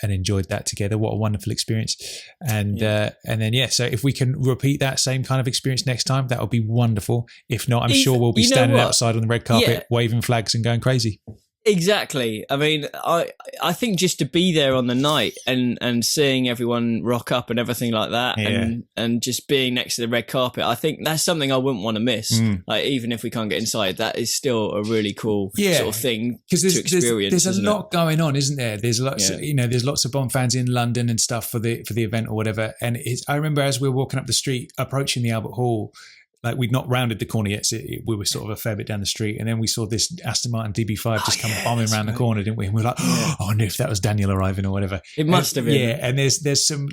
enjoyed that together. What a wonderful experience. And then so if we can repeat that same kind of experience next time, that would be wonderful. If not, I'm sure we'll be standing outside on the red carpet waving flags and going crazy. Exactly. I mean, I think just to be there on the night and seeing everyone rock up and everything like that, and just being next to the red carpet, I think that's something I wouldn't want to miss. Like, even if we can't get inside, that is still a really cool sort of thing to experience. There's a lot going on, isn't there? There's lots, there's lots of Bond fans in London and stuff for the event or whatever. And I remember as we were walking up the street, approaching the Albert Hall. Like, we'd not rounded the corner yet, so we were sort of a fair bit down the street, and then we saw this Aston Martin DB5 just come bombing around the corner, didn't we? And we were like, oh, I wonder if that was Daniel arriving or whatever. It must have been. Yeah, and there's some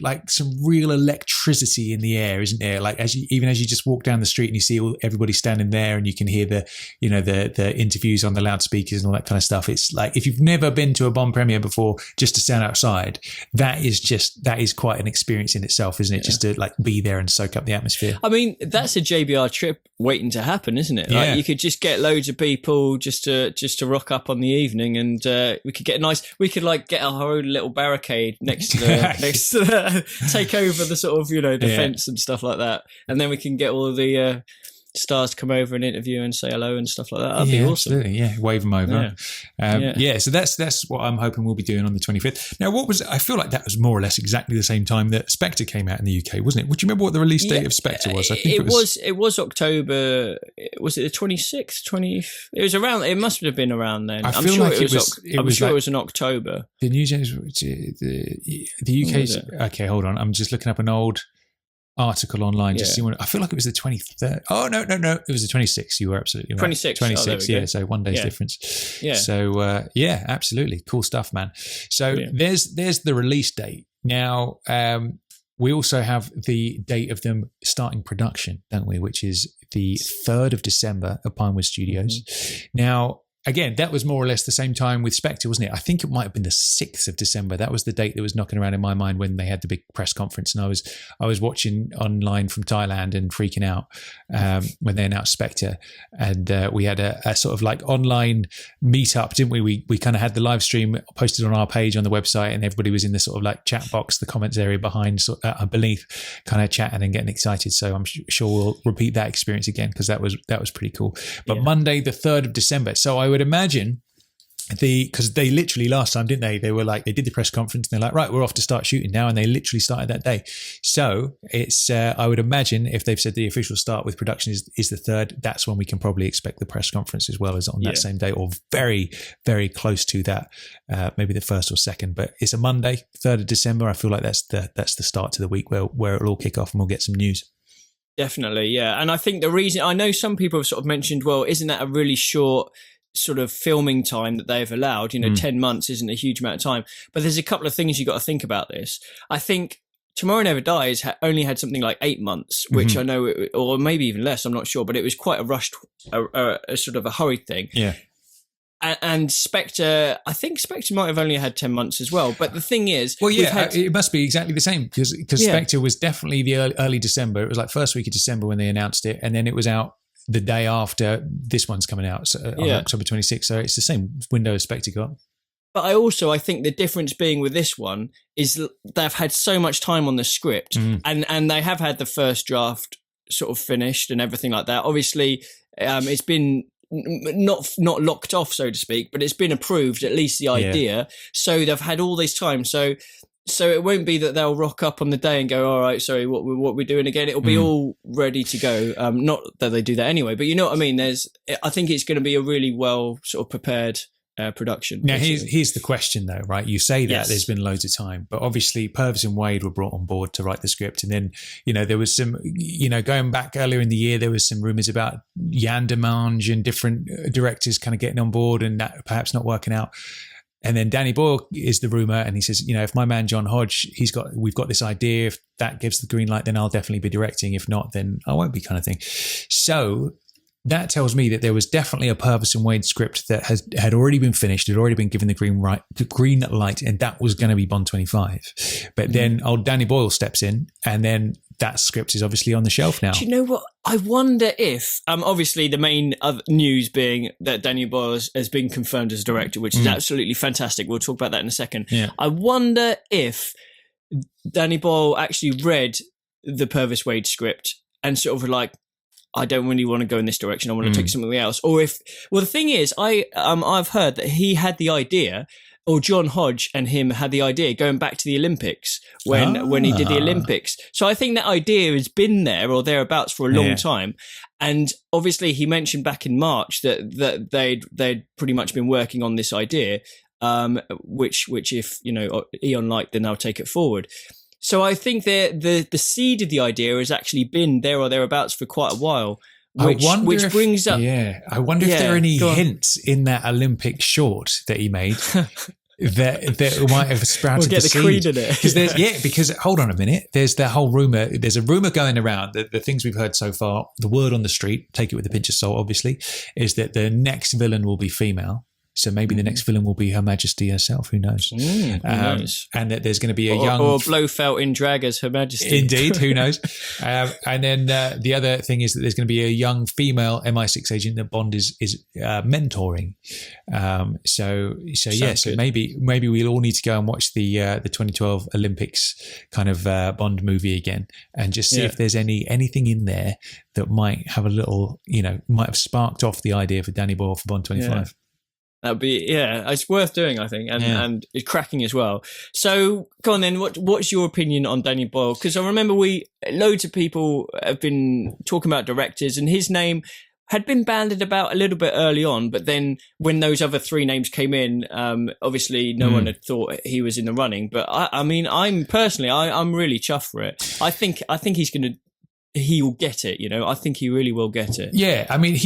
real electricity in the air, isn't there? Like, as you just walk down the street and you see everybody standing there, and you can hear the interviews on the loudspeakers and all that kind of stuff. It's like, if you've never been to a Bond premiere before, just to stand outside, that is quite an experience in itself, isn't it? Just to like be there and soak up the atmosphere. I mean, that's a JBR trip waiting to happen, isn't it? Like, you could just get loads of people just to rock up on the evening, and we could get get our own little barricade next to the take over the sort of the fence and stuff like that, and then we can get all of the stars come over and interview and say hello and stuff like that. That'd be awesome. Absolutely, wave them over. So that's what I'm hoping we'll be doing on the 25th. Now, I feel like that was more or less exactly the same time that Spectre came out in the UK, wasn't it? Would you remember what the release date of Spectre was? I think it was October. Was it the 26th? It was around. It must have been around then. I'm sure it was in October. The news the UK's. Okay, hold on. I'm just looking up an old article online just to see when. I feel like it was the 23rd. Oh no, it was the 26th. You were absolutely right. 26. So 1 day's difference. So absolutely cool stuff, man. So there's the release date. Now we also have the date of them starting production, don't we? Which is the 3rd of December at Pinewood Studios. Now, again, that was more or less the same time with Spectre, wasn't it? I think it might have been the 6th of December. That was the date that was knocking around in my mind when they had the big press conference. And I was watching online from Thailand and freaking out when they announced Spectre. And we had a sort of like online meetup, didn't we? We kind of had the live stream posted on our page on the website, and everybody was in the sort of like chat box, the comments area beneath, kind of chatting and getting excited. So I'm sure we'll repeat that experience again, because that was pretty cool. But Monday, the 3rd of December. So I would imagine because they literally last time, didn't they? They were like, they did the press conference and they're like, right, we're off to start shooting now. And they literally started that day. So it's, I would imagine if they've said the official start with production is the 3rd, that's when we can probably expect the press conference as well as on that same day, or very, very close to that, maybe the 1st or 2nd. But it's a Monday, 3rd of December. I feel like that's the start to the week where it'll all kick off and we'll get some news. Definitely, yeah. And I think the reason, I know some people have sort of mentioned, well, isn't that a really short sort of filming time that they've allowed? 10 months isn't a huge amount of time. But there's a couple of things you got to think about this. I think Tomorrow Never Dies only had something like 8 months, which I know, or maybe even less, I'm not sure, but it was quite a rushed, a sort of a hurried thing. Yeah. And Spectre, I think Spectre might have only had 10 months as well. But the thing is... Well, yeah, it must be exactly the same, because Spectre was definitely the early December. It was like first week of December when they announced it, and then it was out the day after this one's coming out, so on October 26th. So it's the same window as Spectre got. But I think the difference being with this one is they've had so much time on the script, and they have had the first draft sort of finished and everything like that. Obviously, it's been not locked off, so to speak, but it's been approved, at least the idea. So they've had all this time. So it won't be that they'll rock up on the day and go, all right, sorry, what we're doing again. It'll be all ready to go. Not that they do that anyway, but you know what I mean? I think it's going to be a really well sort of prepared production. Now, here's the question though, right? You say that there's been loads of time, but obviously Purvis and Wade were brought on board to write the script. And then, there was some, going back earlier in the year, there was some rumors about Jan de Mange and different directors kind of getting on board and that perhaps not working out. And then Danny Boyle is the rumor, and he says, if my man John Hodge, we've got this idea. If that gives the green light, then I'll definitely be directing. If not, then I won't be, kind of thing. So that tells me that there was definitely a Purvis and Wade script that had already been finished, had already been given the green light, and that was going to be Bond 25. But then old Danny Boyle steps in, and then that script is obviously on the shelf now. Do you know what? I wonder if, obviously the main news being that Danny Boyle has been confirmed as director, which is absolutely fantastic. We'll talk about that in a second. Yeah. I wonder if Danny Boyle actually read the Purvis Wade script and sort of like I don't really want to go in this direction. I want to take something else. Or the thing is, I've heard that he had the idea, or John Hodge and him had the idea going back to the Olympics when he did the Olympics. So I think that idea has been there or thereabouts for a long time. And obviously he mentioned back in March that they'd pretty much been working on this idea, which if, Eon liked, then they'll take it forward. So I think the seed of the idea has actually been there or thereabouts for quite a while. Which brings up... Yeah, I wonder if there are any hints in that Olympic short that he made that might have sprouted we'll get the creed in it. Because hold on a minute. There's the whole rumour. There's a rumour going around that the things we've heard so far, the word on the street, take it with a pinch of salt, obviously, is that the next villain will be female. So maybe the next villain will be Her Majesty herself. Who knows? Who knows? And that there's going to be a young... Or Blofeld in drag as Her Majesty. Indeed, who knows? And then the other thing is that there's going to be a young female MI6 agent that Bond is mentoring. So maybe we'll all need to go and watch the 2012 Olympics kind of Bond movie again and just see if there's anything in there that might have a little, might have sparked off the idea for Danny Boyle for Bond 25. Yeah. That'd be, it's worth doing, I think, and it's cracking as well. So, go on then, what's your opinion on Danny Boyle? Because I remember loads of people have been talking about directors, and his name had been banded about a little bit early on, but then when those other three names came in, obviously no one had thought he was in the running. But I'm really chuffed for it. I think he will get it, I think he really will get it. Yeah, I mean,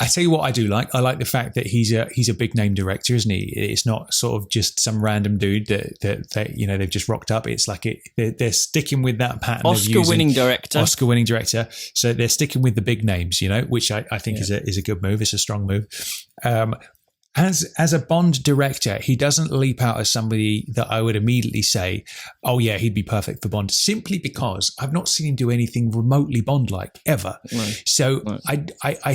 I tell you what I do like. I like the fact that he's a big name director, isn't he? It's not sort of just some random dude that they've just rocked up. It's like they're sticking with that pattern. Oscar-winning director. So they're sticking with the big names, which I think is a good move. It's a strong move. As a Bond director, he doesn't leap out as somebody that I would immediately say, oh yeah, he'd be perfect for Bond, simply because I've not seen him do anything remotely Bond-like ever. Right. So right. I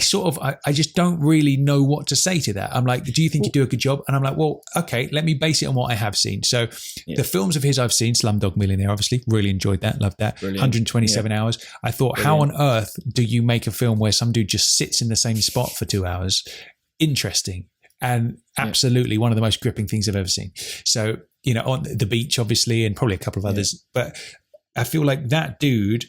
just don't really know what to say to that. I'm like, do you think he'd do a good job? And I'm like, well, okay, let me base it on what I have seen. So the films of his I've seen, Slumdog Millionaire, obviously, really enjoyed that, loved that. Brilliant. 127 hours. I thought, how on earth do you make a film where some dude just sits in the same spot for 2 hours? Interesting. And absolutely one of the most gripping things I've ever seen. So, on the beach, obviously, and probably a couple of others. But I feel like that dude,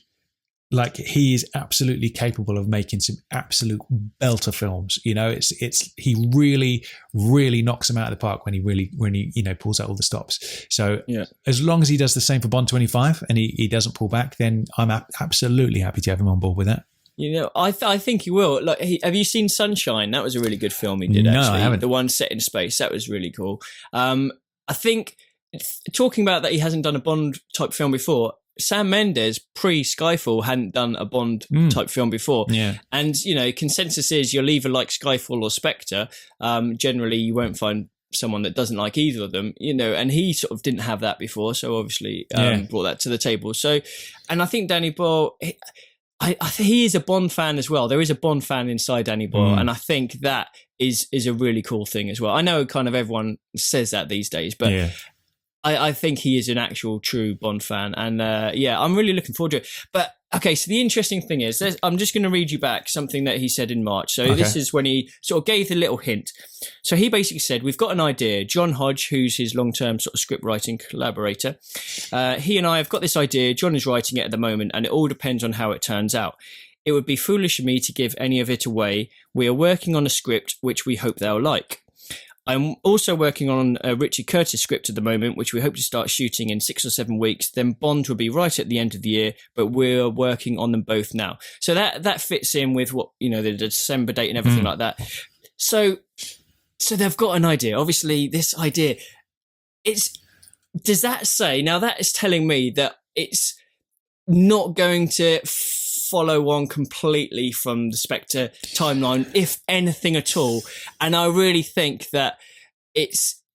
he is absolutely capable of making some absolute belter films. He really, really knocks them out of the park when he pulls out all the stops. So as long as he does the same for Bond 25 and he doesn't pull back, then I'm absolutely happy to have him on board with that. I think he will. Have you seen Sunshine? That was a really good film he did, actually. No, I haven't. The one set in space. That was really cool. I think, talking about that he hasn't done a Bond-type film before, Sam Mendes, pre-Skyfall, hadn't done a Bond-type film before. Yeah. And, consensus is you'll either like Skyfall or Spectre. Generally, you won't find someone that doesn't like either of them, and he sort of didn't have that before, so obviously brought that to the table. So, and I think Danny Boyle... I think he is a Bond fan as well. There is a Bond fan inside Danny Boyle, and I think that is a really cool thing as well. I know kind of everyone says that these days, but I think he is an actual true Bond fan, and I'm really looking forward to it. But okay, so the interesting thing is, I'm just going to read you back something that he said in March. So this is when he sort of gave the little hint. So he basically said, we've got an idea. John Hodge, who's his long-term sort of script writing collaborator, he and I have got this idea. John is writing it at the moment, and it all depends on how it turns out. It would be foolish of me to give any of it away. We are working on a script which we hope they'll like. I'm also working on a Richard Curtis script at the moment, which we hope to start shooting in 6 or 7 weeks. Then Bond will be right at the end of the year, but we're working on them both now. So that fits in with what, the December date and everything like that. So they've got an idea. Obviously, this idea, does that say, now that is telling me that it's not going to follow on completely from the Spectre timeline, if anything at all. And I really think that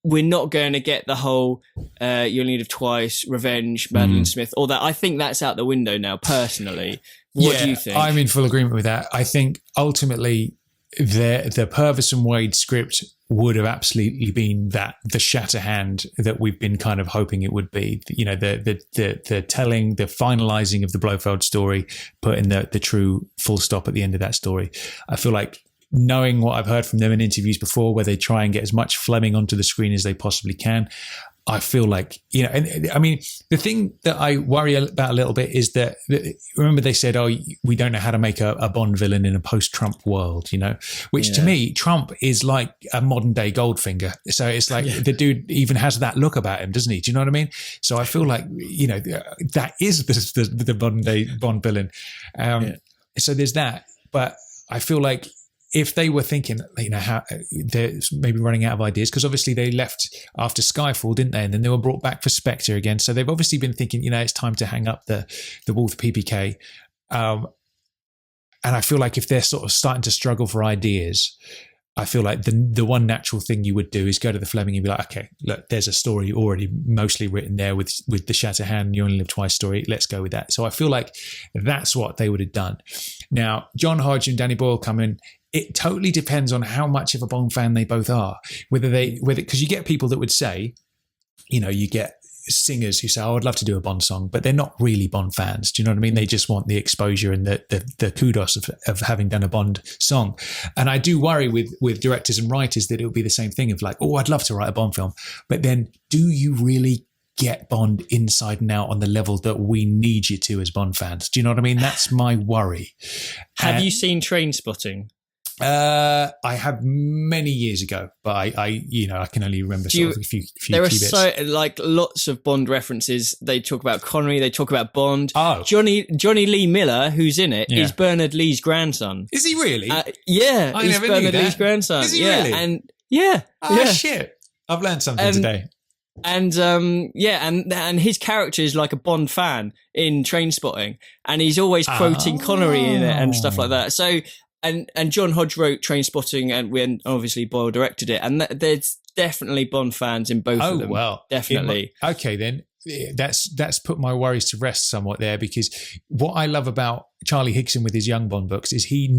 we're not going to get the whole You'll Need It Twice, Revenge, Madeline Smith, all that. I think that's out the window now, personally. What do you think? I'm in full agreement with that. I think ultimately the Purvis and Wade script would have absolutely been the Shatterhand that we've been kind of hoping it would be. You know, the telling, the finalizing of the Blofeld story, putting the true full stop at the end of that story. I feel like, knowing what I've heard from them in interviews before, where they try and get as much Fleming onto the screen as they possibly can, I feel like, you know, and I mean, the thing that I worry about a little bit is that, remember they said, oh, we don't know how to make a Bond villain in a post-Trump world, you know, which to me, Trump is like a modern day Goldfinger. So it's like the dude even has that look about him, doesn't he? Do you know what I mean? So I feel like, you know, that is the modern day Bond villain. So there's that. But I feel like, if they were thinking, you know, how they're maybe running out of ideas, because obviously they left after Skyfall, didn't they? And then they were brought back for Spectre again. So they've obviously been thinking, you know, it's time to hang up the Wolf PPK. And I feel like if they're sort of starting to struggle for ideas, I feel like the one natural thing you would do is go to the Fleming and be like, okay, look, there's a story already mostly written there with the Shatterhand, You Only Live Twice story. Let's go with that. So I feel like that's what they would have done. Now, John Hodge and Danny Boyle come in. It totally depends on how much of a Bond fan they both are. Because you get people that would say, you know, you get singers who say, oh, I'd love to do a Bond song, but they're not really Bond fans. Do you know what I mean? They just want the exposure and the kudos of having done a Bond song. And I do worry with directors and writers that it would be the same thing of like, oh, I'd love to write a Bond film. But then do you really get Bond inside and out on the level that we need you to as Bond fans? Do you know what I mean? That's my worry. Have you seen Trainspotting? I have many years ago, but I can only remember sort of a few there are key bits. so like lots of Bond references. They talk about Connery, they talk about Bond. Oh, Johnny Lee Miller, who's in it, is Bernard Lee's grandson. Is he really? Yeah, I he's never Bernard knew that. Lee's grandson. Is he really? And Shit! I've learned something today. And and his character is like a Bond fan in Trainspotting, and he's always quoting Connery in it and stuff like that. So. And John Hodge wrote Trainspotting, and obviously Boyle directed it. And there's definitely Bond fans in both of them. Oh, well. Definitely. Okay, then. That's put my worries to rest somewhat there, because what I love about Charlie Higson with his Young Bond books is he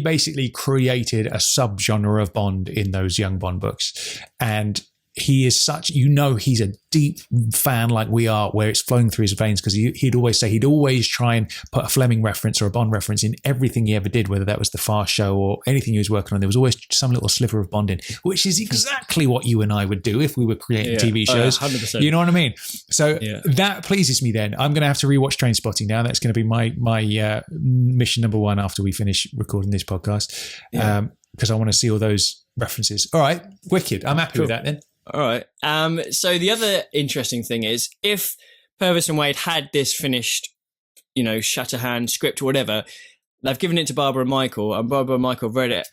basically created a subgenre of Bond in those Young Bond books. And he is such, he's a deep fan like we are, where it's flowing through his veins, because he'd always try and put a Fleming reference or a Bond reference in everything he ever did, whether that was The Far Show or anything he was working on. There was always some little sliver of Bond in, which is exactly what you and I would do if we were creating TV shows. 100%. You know what I mean? So that pleases me then. I'm going to have to rewatch Trainspotting now. That's going to be my mission number one after we finish recording this podcast, because I want to see all those references. All right, wicked. I'm happy with that then. All right. So the other interesting thing is, if Purvis and Wade had this finished, Shatterhand script or whatever, they've given it to Barbara and Michael, and Barbara and Michael read it.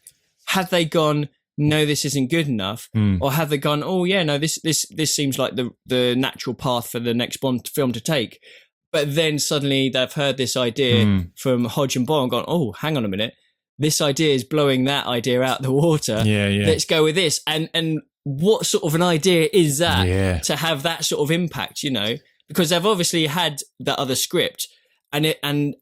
Had they gone, no, this isn't good enough, or have they gone, oh yeah, no, this seems like the natural path for the next Bond film to take? But then suddenly they've heard this idea from Hodge and Boyle and gone, oh, hang on a minute, this idea is blowing that idea out the water. Yeah. Let's go with this. And what sort of an idea is that to have that sort of impact, because they've obviously had that other script, and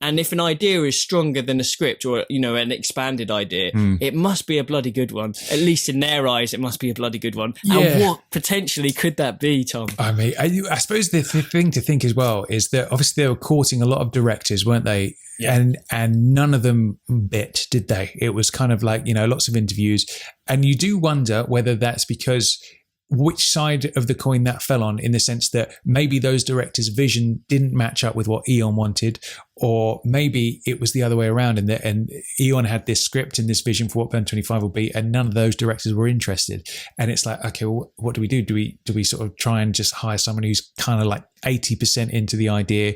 if an idea is stronger than a script or, an expanded idea, it must be a bloody good one. At least in their eyes, it must be a bloody good one. Yeah. And what potentially could that be, Tom? I mean, I suppose the thing to think as well is that obviously they were courting a lot of directors, weren't they? Yeah. And none of them bit, did they? It was kind of like, lots of interviews. And you do wonder whether that's because which side of the coin that fell on, in the sense that maybe those directors' vision didn't match up with what Eon wanted, or maybe it was the other way around, and Eon had this script and this vision for what Burn 25 would be, and none of those directors were interested. And it's like, okay, well, what do we do? Do we sort of try and just hire someone who's kind of like 80% into the idea,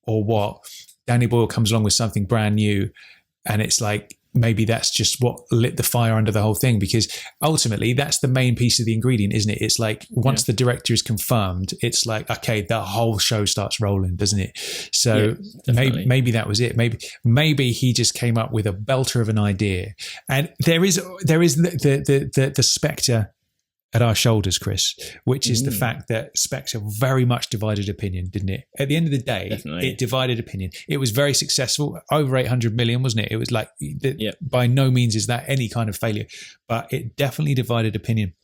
or what? Danny Boyle comes along with something brand new, and it's like, maybe that's just what lit the fire under the whole thing, because ultimately that's the main piece of the ingredient, isn't it? It's like once the director is confirmed, it's like, okay, the whole show starts rolling, doesn't it? So maybe that was it. Maybe he just came up with a belter of an idea. And there is the Spectre at our shoulders, Chris, which is the fact that Spectre very much divided opinion, didn't it? At the end of the day, Definitely. it divided opinion. It was very successful, over 800 million, wasn't it? It was like, by no means is that any kind of failure, but it definitely divided opinion.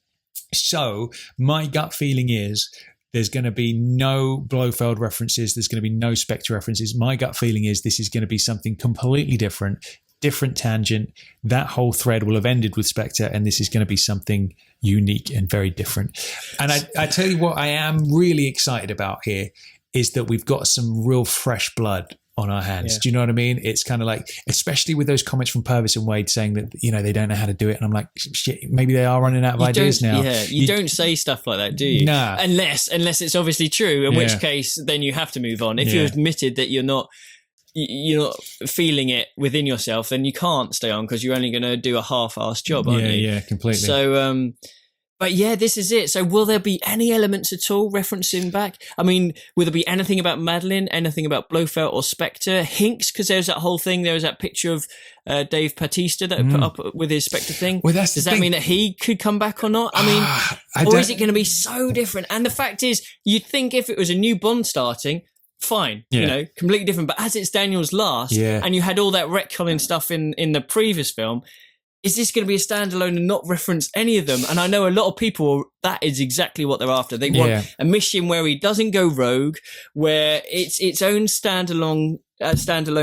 So my gut feeling is there's going to be no Blofeld references. There's going to be no Spectre references. My gut feeling is this is going to be something completely different tangent. That whole thread will have ended with Spectre, and this is going to be something unique and very different. And I tell you what I am really excited about here is that we've got some real fresh blood on our hands. Yeah. Do you know what I mean? It's kind of like, especially with those comments from Purvis and Wade saying that, they don't know how to do it. And I'm like, shit, maybe they are running out of ideas now. Yeah, you don't say stuff like that, do you? Nah. Unless it's obviously true, in which case then you have to move on. If you've admitted that you're not feeling it within yourself, then you can't stay on because you're only going to do a half-assed job, aren't you? Yeah, completely. So, but yeah, this is it. So will there be any elements at all referencing back? I mean, will there be anything about Madeline, anything about Blofeld or Spectre? Hinks, because there's that whole thing, there was that picture of Dave Bautista that put up with his Spectre thing. Well, does that mean that he could come back or not? I mean, or is it going to be so different? And the fact is, you'd think if it was a new Bond starting, fine, completely different. But as it's Daniel's last, and you had all that retconning stuff in the previous film, is this going to be a standalone and not reference any of them? And I know a lot of people, that is exactly what they're after. They want a mission where he doesn't go rogue, where it's its own standalone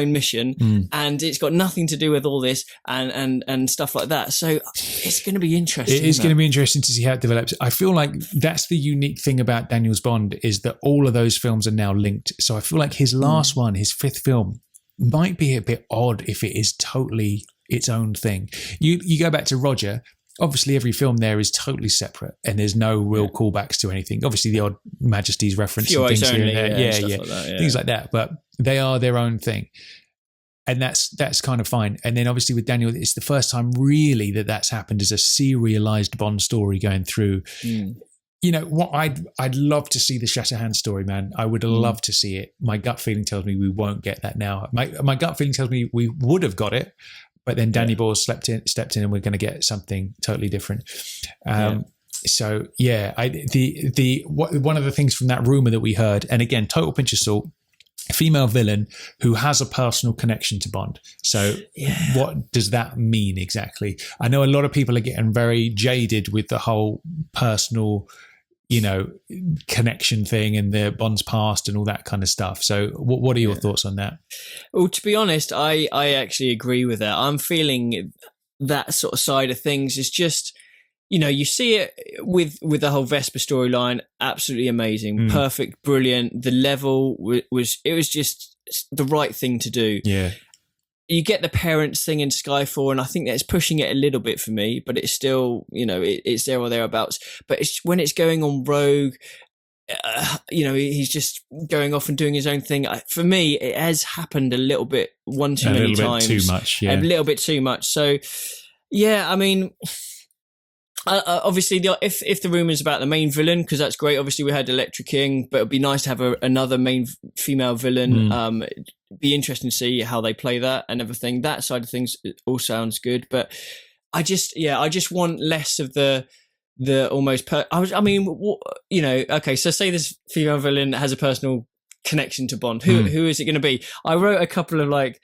mission, and it's got nothing to do with all this and stuff like that. So it's going to be interesting. It is going to be interesting to see how it develops. I feel like that's the unique thing about Daniel's Bond, is that all of those films are now linked. So I feel like his last one, his fifth film, might be a bit odd if it is totally its own thing. You go back to Roger, obviously every film there is totally separate and there's no real callbacks to anything. Obviously the odd Majesty's reference and things here and there. Things like that, but they are their own thing. And that's kind of fine. And then obviously with Daniel, it's the first time really that's happened as a serialized Bond story going through. What I'd love to see the Shatterhand story, man. I would love to see it. My gut feeling tells me we won't get that now. My gut feeling tells me we would have got it, but then Danny Boyle stepped in, and we're going to get something totally different. So one of the things from that rumor that we heard, and again, total pinch of salt, female villain who has a personal connection to Bond. So what does that mean exactly? I know a lot of people are getting very jaded with the whole personal, connection thing and the Bond's past and all that kind of stuff. So what are your thoughts on that? Well, to be honest, I actually agree with that. I'm feeling that sort of side of things is just, you see it with the whole Vesper storyline, absolutely amazing, perfect, brilliant. The level was just the right thing to do. Yeah. You get the parents thing in Skyfall, and I think that's pushing it a little bit for me, but it's still, it's there or thereabouts. But when it's going on rogue, he's just going off and doing his own thing. For me, it has happened a little bit too many times. Too much, yeah. A little bit too much. So, yeah, I mean, obviously, if the rumors about the main villain, because that's great. Obviously, we had Electra King, but it'd be nice to have another main female villain. Be interesting to see how they play that and everything. That side of things all sounds good, but I just want less of the almost. Okay. So say this female villain has a personal connection to Bond. Who is it going to be? I wrote a couple of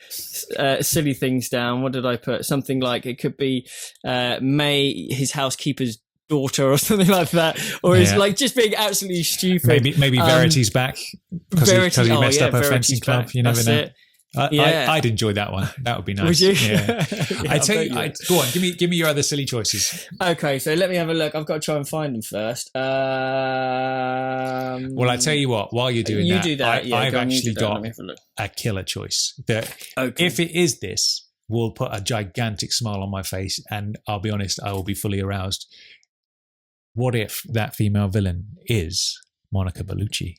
silly things down. What did I put? Something like it could be May, his housekeeper's daughter, or something like that, or is just being absolutely stupid. Maybe Verity's back because he messed up her fencing club. You never know. I'd enjoy that one. That would be nice. Would you? Yeah. I tell you, go on. Give me your other silly choices. Okay, so let me have a look. I've got to try and find them first. Well, I tell you what. While you're doing do that. I've actually got a killer choice. That if it is this, will put a gigantic smile on my face, and I'll be honest, I will be fully aroused. What if that female villain is Monica Bellucci?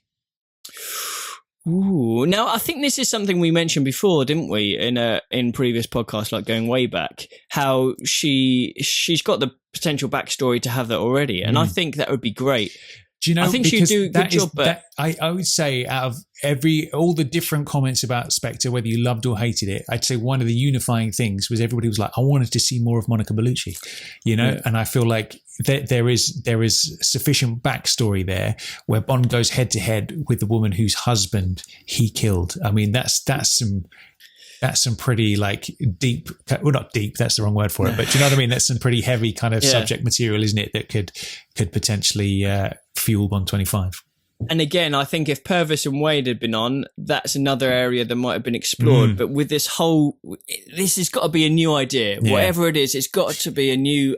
Ooh, now I think this is something we mentioned before, didn't we? In previous podcasts, like going way back, how she's got the potential backstory to have that already, and I think that would be great. Do you know? I think she'd do a good job, but I would say out of all the different comments about Spectre, whether you loved or hated it, I'd say one of the unifying things was everybody was like, I wanted to see more of Monica Bellucci, you know? Yeah. And I feel like there is sufficient backstory there where Bond goes head to head with the woman whose husband he killed. I mean, that's some pretty like deep, well, not deep, that's the wrong word for it, but do you know what I mean? That's some pretty heavy kind of subject material, isn't it? That could potentially fuel Bond 25. And again, I think if Purvis and Wade had been on, that's another area that might have been explored. But with this has got to be a new idea. Yeah. Whatever it is, it's got to be a new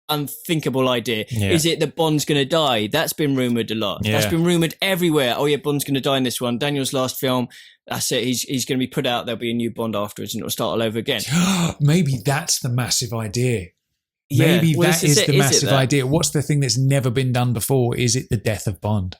unthinkable idea. Yeah. Is it that Bond's going to die? That's been rumoured a lot. Yeah. That's been rumoured everywhere. Oh yeah, Bond's going to die in this one. Daniel's last film, that's it. He's going to be put out. There'll be a new Bond afterwards and it'll start all over again. Maybe that's the massive idea. Maybe that is the massive idea. What's the thing that's never been done before? Is it the death of Bond?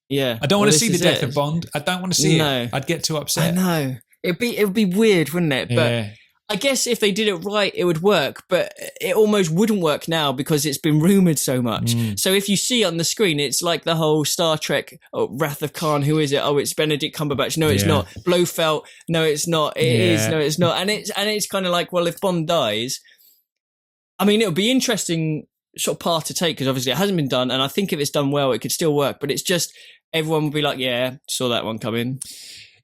Yeah. I don't want to see the death of Bond. I don't want to see it. I'd get too upset. I know. It would be weird, wouldn't it? But I guess if they did it right, it would work, but it almost wouldn't work now because it's been rumoured so much. So if you see it on the screen, it's like the whole Star Trek, Wrath of Khan, who is it? Oh, it's Benedict Cumberbatch. No, it's not. Blofeld. No, it's not. It is. No, it's not. And it's kind of like, well, if Bond dies, I mean, it'll be interesting sort of path to take because obviously it hasn't been done. And I think if it's done well, it could still work, but it's just, everyone will be like, yeah, saw that one coming.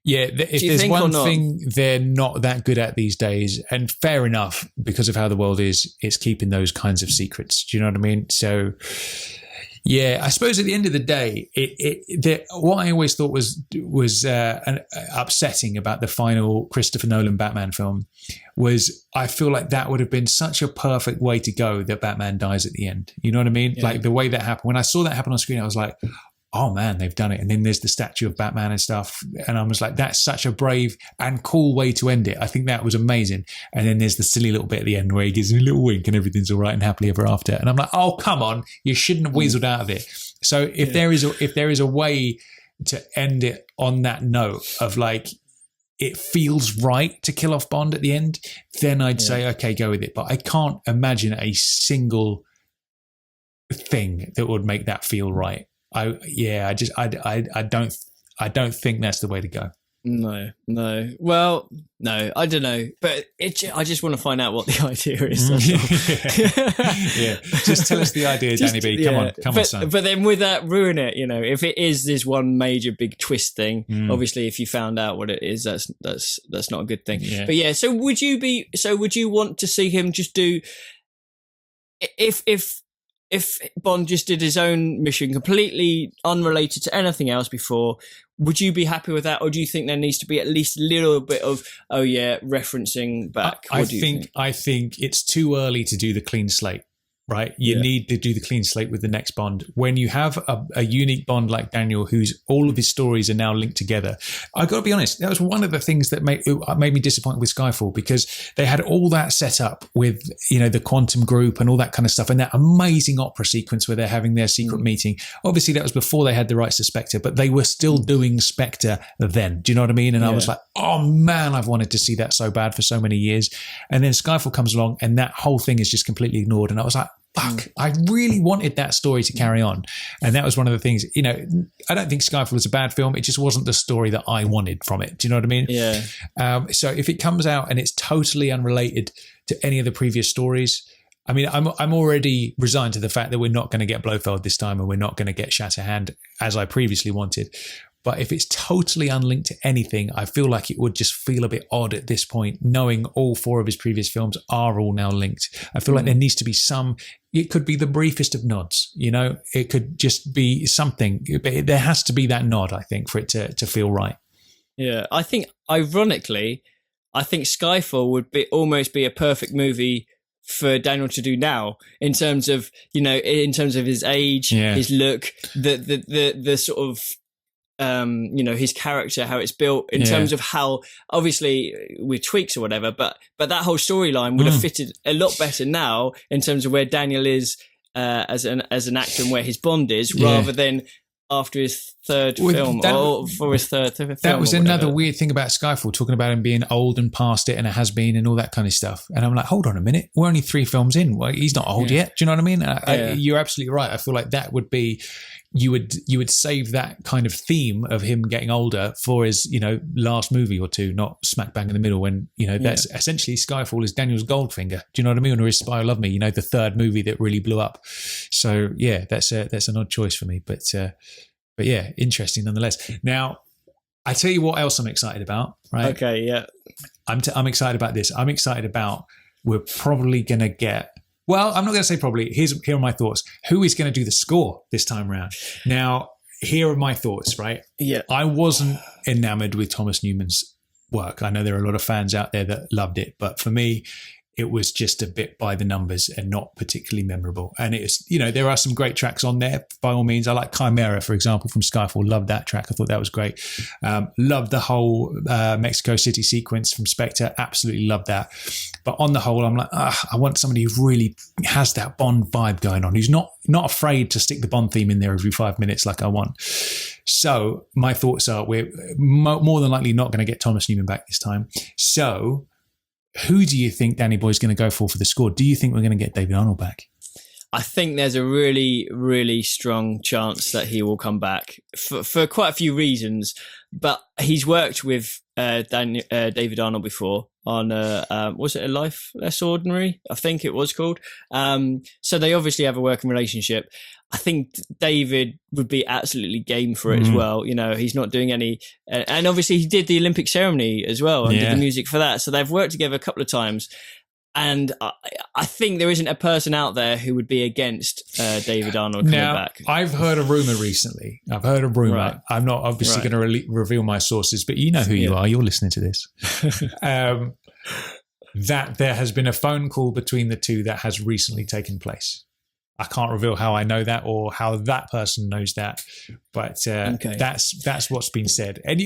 Yeah, if there's one thing they're not that good at these days, and fair enough, because of how the world is, it's keeping those kinds of secrets. Do you know what I mean? So, yeah, I suppose at the end of the day, what I always thought was upsetting about the final Christopher Nolan Batman film was I feel like that would have been such a perfect way to go that Batman dies at the end. You know what I mean? Yeah. Like the way that happened. When I saw that happen on screen, I was like, oh man, they've done it. And then there's the statue of Batman and stuff. And I was like, that's such a brave and cool way to end it. I think that was amazing. And then there's the silly little bit at the end where he gives a little wink and everything's all right and happily ever after. And I'm like, oh, come on. You shouldn't have weaseled out of it. So if there is a way to end it on that note of like, it feels right to kill off Bond at the end, then I'd say, okay, go with it. But I can't imagine a single thing that would make that feel right. I don't think that's the way to go. No. Well, no, I don't know, but I just want to find out what the idea is. Yeah, just tell us the idea, Danny B. Come on, son. But then would that ruin it? You know, if it is this one major big twist thing, obviously, if you found out what it is, that's not a good thing. Yeah. But yeah, so would you want to see him just do if Bond just did his own mission completely unrelated to anything else before, would you be happy with that? Or do you think there needs to be at least a little bit of, referencing back? I think it's too early to do the clean slate, right? You need to do the clean slate with the next Bond. When you have a unique Bond like Daniel, whose all of his stories are now linked together, I've got to be honest, that was one of the things that made me disappointed with Skyfall, because they had all that set up with, the quantum group and all that kind of stuff, and that amazing opera sequence where they're having their secret meeting. Obviously, that was before they had the rights to Spectre, but they were still doing Spectre then. Do you know what I mean? And I was like, oh man, I've wanted to see that so bad for so many years. And then Skyfall comes along and that whole thing is just completely ignored. And I was like, fuck, I really wanted that story to carry on. And that was one of the things, I don't think Skyfall was a bad film. It just wasn't the story that I wanted from it. Do you know what I mean? Yeah. So if it comes out and it's totally unrelated to any of the previous stories, I mean, I'm already resigned to the fact that we're not going to get Blofeld this time and we're not going to get Shatterhand as I previously wanted. But if it's totally unlinked to anything, I feel like it would just feel a bit odd at this point, knowing all four of his previous films are all now linked. I feel like there needs to be it could be the briefest of nods, it could just be something, but there has to be that nod, I think, for it to feel right. Yeah, I think, ironically, Skyfall would almost be a perfect movie for Daniel to do now, in terms of, his age, his look, the sort of, his character, how it's built, in terms of how, obviously with tweaks or whatever, but that whole storyline would have fitted a lot better now in terms of where Daniel is as an actor and where his Bond is, rather than after his third film or for his third film. That was another weird thing about Skyfall, talking about him being old and past it and a has-been and all that kind of stuff. And I'm like, hold on a minute, we're only 3 films in. Well, he's not old yet. Do you know what I mean? You're absolutely right. I feel like that would be, you would save that kind of theme of him getting older for his, last movie or two, not smack bang in the middle when, that's essentially Skyfall is Daniel's Goldfinger. Do you know what I mean? Or is Spy Who Loved Me, the third movie that really blew up. So yeah, that's an odd choice for me, but yeah, interesting nonetheless. Now, I tell you what else I'm excited about, right? Okay, yeah. I'm excited about this. I'm excited about we're probably going to get, well, I'm not going to say probably. Here are my thoughts. Who is going to do the score this time around? Now, here are my thoughts, right? Yeah. I wasn't enamored with Thomas Newman's work. I know there are a lot of fans out there that loved it, but for me, it was just a bit by the numbers and not particularly memorable. And it's, there are some great tracks on there, by all means. I like Chimera, for example, from Skyfall. Loved that track. I thought that was great. Loved the whole Mexico City sequence from Spectre. Absolutely loved that. But on the whole, I'm like, I want somebody who really has that Bond vibe going on, who's not afraid to stick the Bond theme in there every 5 minutes like I want. So my thoughts are we're more than likely not going to get Thomas Newman back this time. So who do you think Danny Boy's going to go for the score? Do you think we're going to get David Arnold back? I think there's a really, really strong chance that he will come back for quite a few reasons. But he's worked with David Arnold before on, was it A Life Less Ordinary? I think it was called. So they obviously have a working relationship. I think David would be absolutely game for it as well. He's not doing any, and obviously he did the Olympic ceremony as well and did the music for that. So they've worked together a couple of times. And I think there isn't a person out there who would be against David Arnold coming back. I've heard a rumor recently. Right. I'm not obviously going to reveal my sources, but you know who you are. You're listening to this. That there has been a phone call between the two that has recently taken place. I can't reveal how I know that or how that person knows that, but that's what's been said. And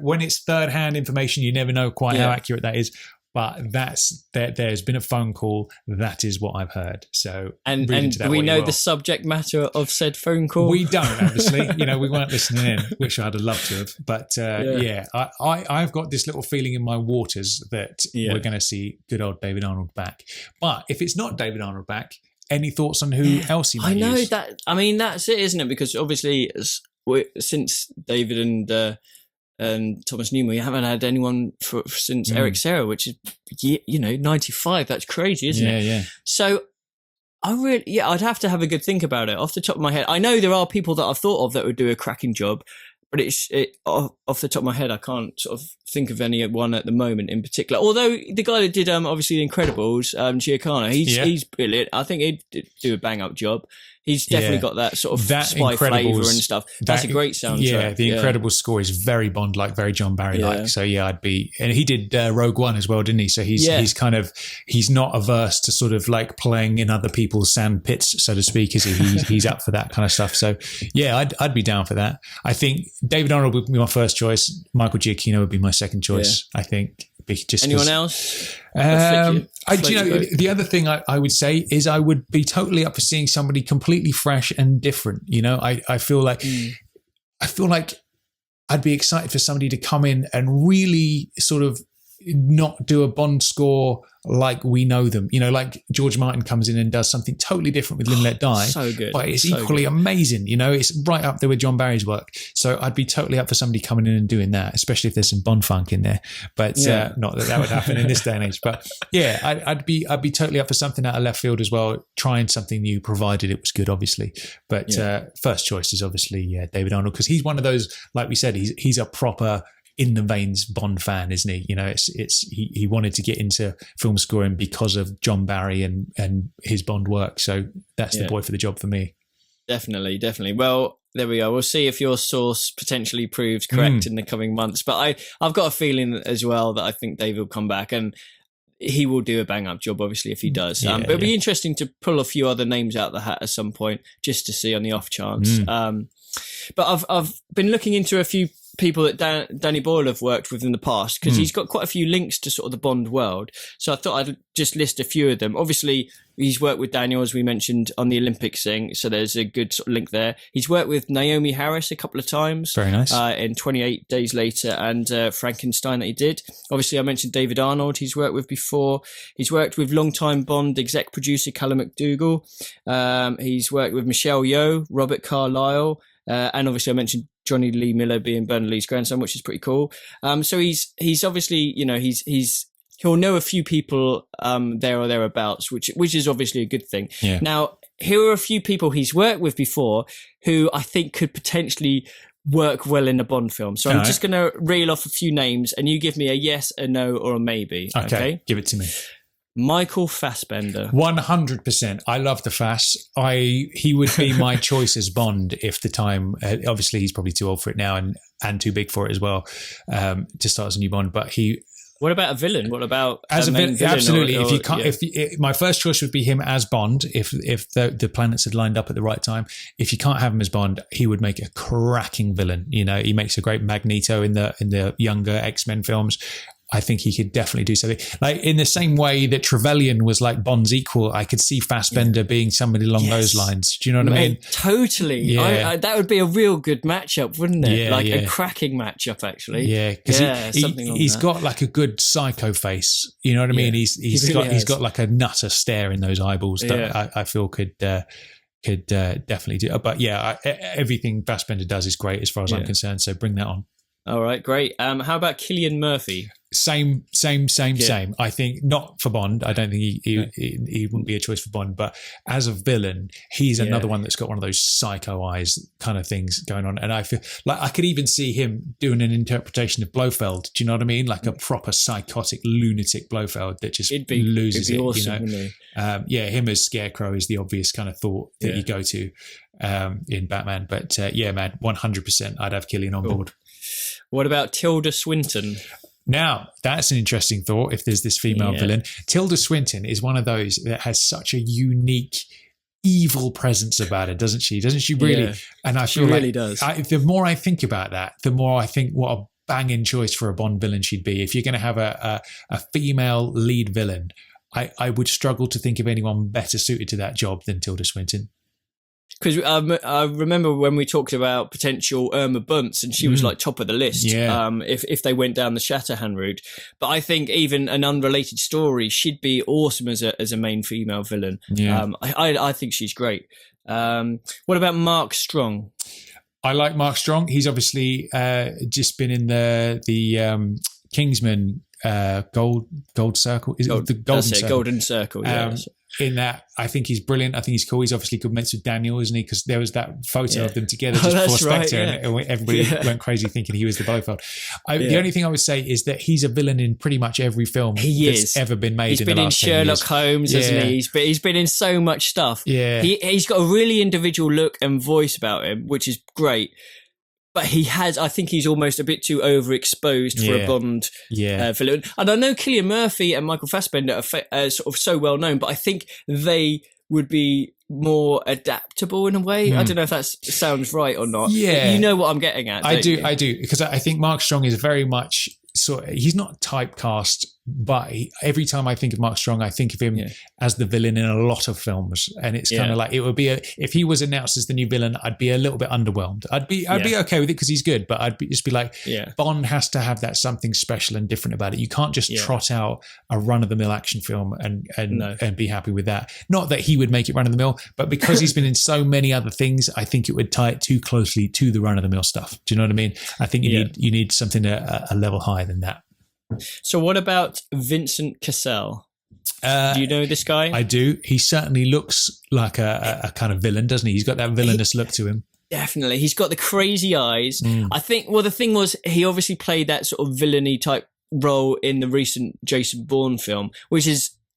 when it's third-hand information, you never know quite how accurate that is. But there's been a phone call. That is what I've heard. So, and do we know the subject matter of said phone call? We don't, obviously. We weren't listening in, which I'd have loved to have. But I've got this little feeling in my waters that we're going to see good old David Arnold back. But if it's not David Arnold back, any thoughts on who else he might use? That. I mean, that's it, isn't it? Because obviously, since David and Thomas Newman, we haven't had anyone since Eric Serra, which is 95. That's crazy, isn't it? Yeah. So I'd have to have a good think about it. Off the top of my head, I know there are people that I've thought of that would do a cracking job, but off the top of my head, I can't sort of think of anyone at the moment in particular. Although the guy that did obviously The Incredibles, Giancana, he's brilliant. I think he'd do a bang up job. He's definitely got that sort of spy flavour and stuff. That's a great soundtrack. Yeah, the Incredibles score is very Bond-like, very John Barry-like. Yeah. So I'd be, and he did Rogue One as well, didn't he? So he's not averse to sort of like playing in other people's sand pits, so to speak. Is he? He's up for that kind of stuff. So I'd be down for that. I think David Arnold would be my first choice. Michael Giacchino would be my second choice. I think. Anyone else? The other thing I would say is I would be totally up for seeing somebody completely fresh and different. I feel like I'd be excited for somebody to come in and really sort of not do a Bond score like we know them. Like George Martin comes in and does something totally different with Live and Let Die. So good. But it's equally amazing. It's right up there with John Barry's work. So I'd be totally up for somebody coming in and doing that, especially if there's some Bond funk in there. But not that would happen in this day and age. But I'd be totally up for something out of left field as well, trying something new, provided it was good, obviously. But first choice is obviously David Arnold, because he's one of those, like we said, he's a proper in the veins Bond fan, isn't he? He wanted to get into film scoring because of John Barry and his Bond work. So that's the boy for the job for me. Definitely. Well, there we are. We'll see if your source potentially proves correct in the coming months. But I've got a feeling as well that I think David will come back and he will do a bang up job, obviously, if he does. But it'll be interesting to pull a few other names out the hat at some point just to see on the off chance. But I've been looking into a few people that Danny Boyle have worked with in the past, because he's got quite a few links to sort of the Bond world. So I thought I'd just list a few of them. Obviously, he's worked with Daniel, as we mentioned, on the Olympics thing. So there's a good sort of link there. He's worked with Naomi Harris a couple of times. Very nice. In 28 Days Later and Frankenstein that he did. Obviously, I mentioned David Arnold he's worked with before. He's worked with longtime Bond exec producer Callum McDougall. He's worked with Michelle Yeoh, Robert Carlyle, and obviously I mentioned Johnny Lee Miller being Bernard-Lee's grandson, which is pretty cool. So he's obviously, he'll know a few people there or thereabouts, which is obviously a good thing. Yeah. Now, here are a few people he's worked with before who I think could potentially work well in a Bond film. So I'm just going to reel off a few names, and you give me a yes, a no, or a maybe. Okay? Give it to me. Michael Fassbender. 100%. I love the Fass. He would be my choice as Bond if the time. Obviously, he's probably too old for it now and too big for it as well to start as a new Bond. But he. What about a villain? What about as a villain? Absolutely. Or, if you can't, my first choice would be him as Bond. If the planets had lined up at the right time. If you can't have him as Bond, he would make a cracking villain. He makes a great Magneto in the younger X-Men films. I think he could definitely do something like in the same way that Trevelyan was like Bond's equal. I could see Fassbender being somebody along those lines. Do you know what I mean? Totally. Yeah. That would be a real good matchup, wouldn't it? Yeah, a cracking matchup, actually. Yeah, because he's got like a good psycho face. You know what I mean? He's got like a nutter stare in those eyeballs that I feel could definitely do. But everything Fassbender does is great as far as I'm concerned. So bring that on. All right, great. How about Cillian Murphy? Same. I think not for Bond. I don't think he wouldn't be a choice for Bond. But as a villain, he's another one that's got one of those psycho eyes kind of things going on. And I feel like I could even see him doing an interpretation of Blofeld. Do you know what I mean? Like a proper psychotic lunatic Blofeld that just loses it. Awesome, him as Scarecrow is the obvious kind of thought that you go to in Batman. But man, 100%, I'd have Cillian on board. What about Tilda Swinton? Now, that's an interesting thought if there's this female villain. Tilda Swinton is one of those that has such a unique, evil presence about her, doesn't she? Doesn't she really? Yeah, and I feel she really does. The more I think about that, the more I think what a banging choice for a Bond villain she'd be. If you're going to have a female lead villain, I would struggle to think of anyone better suited to that job than Tilda Swinton. Because I remember when we talked about potential Irma Bunce, and she was like top of the list if they went down the Shatterhand route. But I think even an unrelated story, she'd be awesome as a main female villain. Yeah. I think she's great. What about Mark Strong? I like Mark Strong. He's obviously just been in the Kingsman Gold Circle. Is it the Golden Circle? Golden Circle, yeah. In that, I think he's brilliant. I think he's cool. He's obviously good mates with Daniel, isn't he? Because there was that photo of them together just before Spectre, and everybody went crazy thinking he was the Blofeld. The only thing I would say is that he's a villain in pretty much every film that's ever been made. He's been in Sherlock Holmes, hasn't he? He's been in so much stuff. Yeah, he's got a really individual look and voice about him, which is great. But I think he's almost a bit too overexposed for a Bond villain. And I know Cillian Murphy and Michael Fassbender are sort of so well known, but I think they would be more adaptable in a way. I don't know if that sounds right or not. Yeah. You know what I'm getting at. I do. Because I think Mark Strong is very much he's not typecast, but every time I think of Mark Strong, I think of him as the villain in a lot of films, and it's kind of like it would be if he was announced as the new villain, I'd be a little bit underwhelmed. I'd be okay with it because he's good, but I'd just be like, Bond has to have that something special and different about it. You can't just trot out a run of the mill action film and be happy with that. Not that he would make it run of the mill, but because he's been in so many other things, I think it would tie it too closely to the run of the mill stuff. Do you know what I mean? I think you need something a level higher than that. So what about Vincent Cassel? Do you know this guy? I do. He certainly looks like a kind of villain, doesn't he? He's got that villainous look to him. Definitely. He's got the crazy eyes. I think, the thing was, he obviously played that sort of villainy type role in the recent Jason Bourne film, which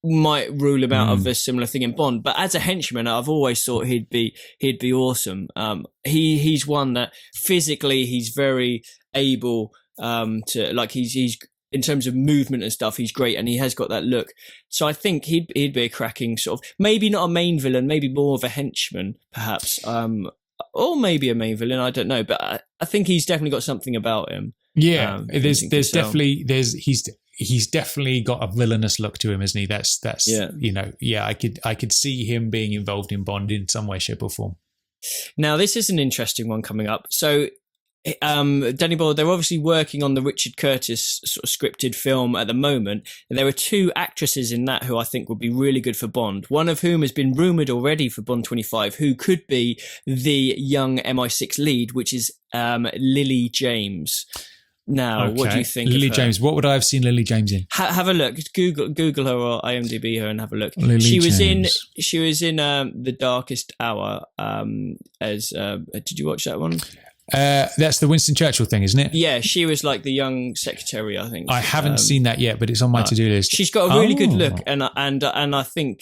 might rule him out of a similar thing in Bond. But as a henchman, I've always thought he'd be awesome. He's one that physically he's very able to, like, he's in terms of movement and stuff, he's great, and he has got that look. So I think he'd be a cracking sort of, maybe not a main villain, maybe more of a henchman, perhaps, or maybe a main villain. I don't know, but I think he's definitely got something about him. Yeah, there's definitely he's definitely got a villainous look to him, isn't he? That's I could see him being involved in Bond in some way, shape, or form. Now, this is an interesting one coming up. So Danny Boyle, they're obviously working on the Richard Curtis sort of scripted film at the moment. And there are two actresses in that who I think would be really good for Bond. One of whom has been rumoured already for Bond 25, who could be the young MI6 lead, which is Lily James. Now, what do you think Lily of her? James, what would I have seen Lily James in? Have a look. Google her or IMDb her and have a look. Lily She was in The Darkest Hour. Did you watch that one? That's the Winston Churchill thing, isn't it? Yeah, she was like the young secretary, I think. I haven't seen that yet, but it's on my to-do list. She's got a really good look, and I think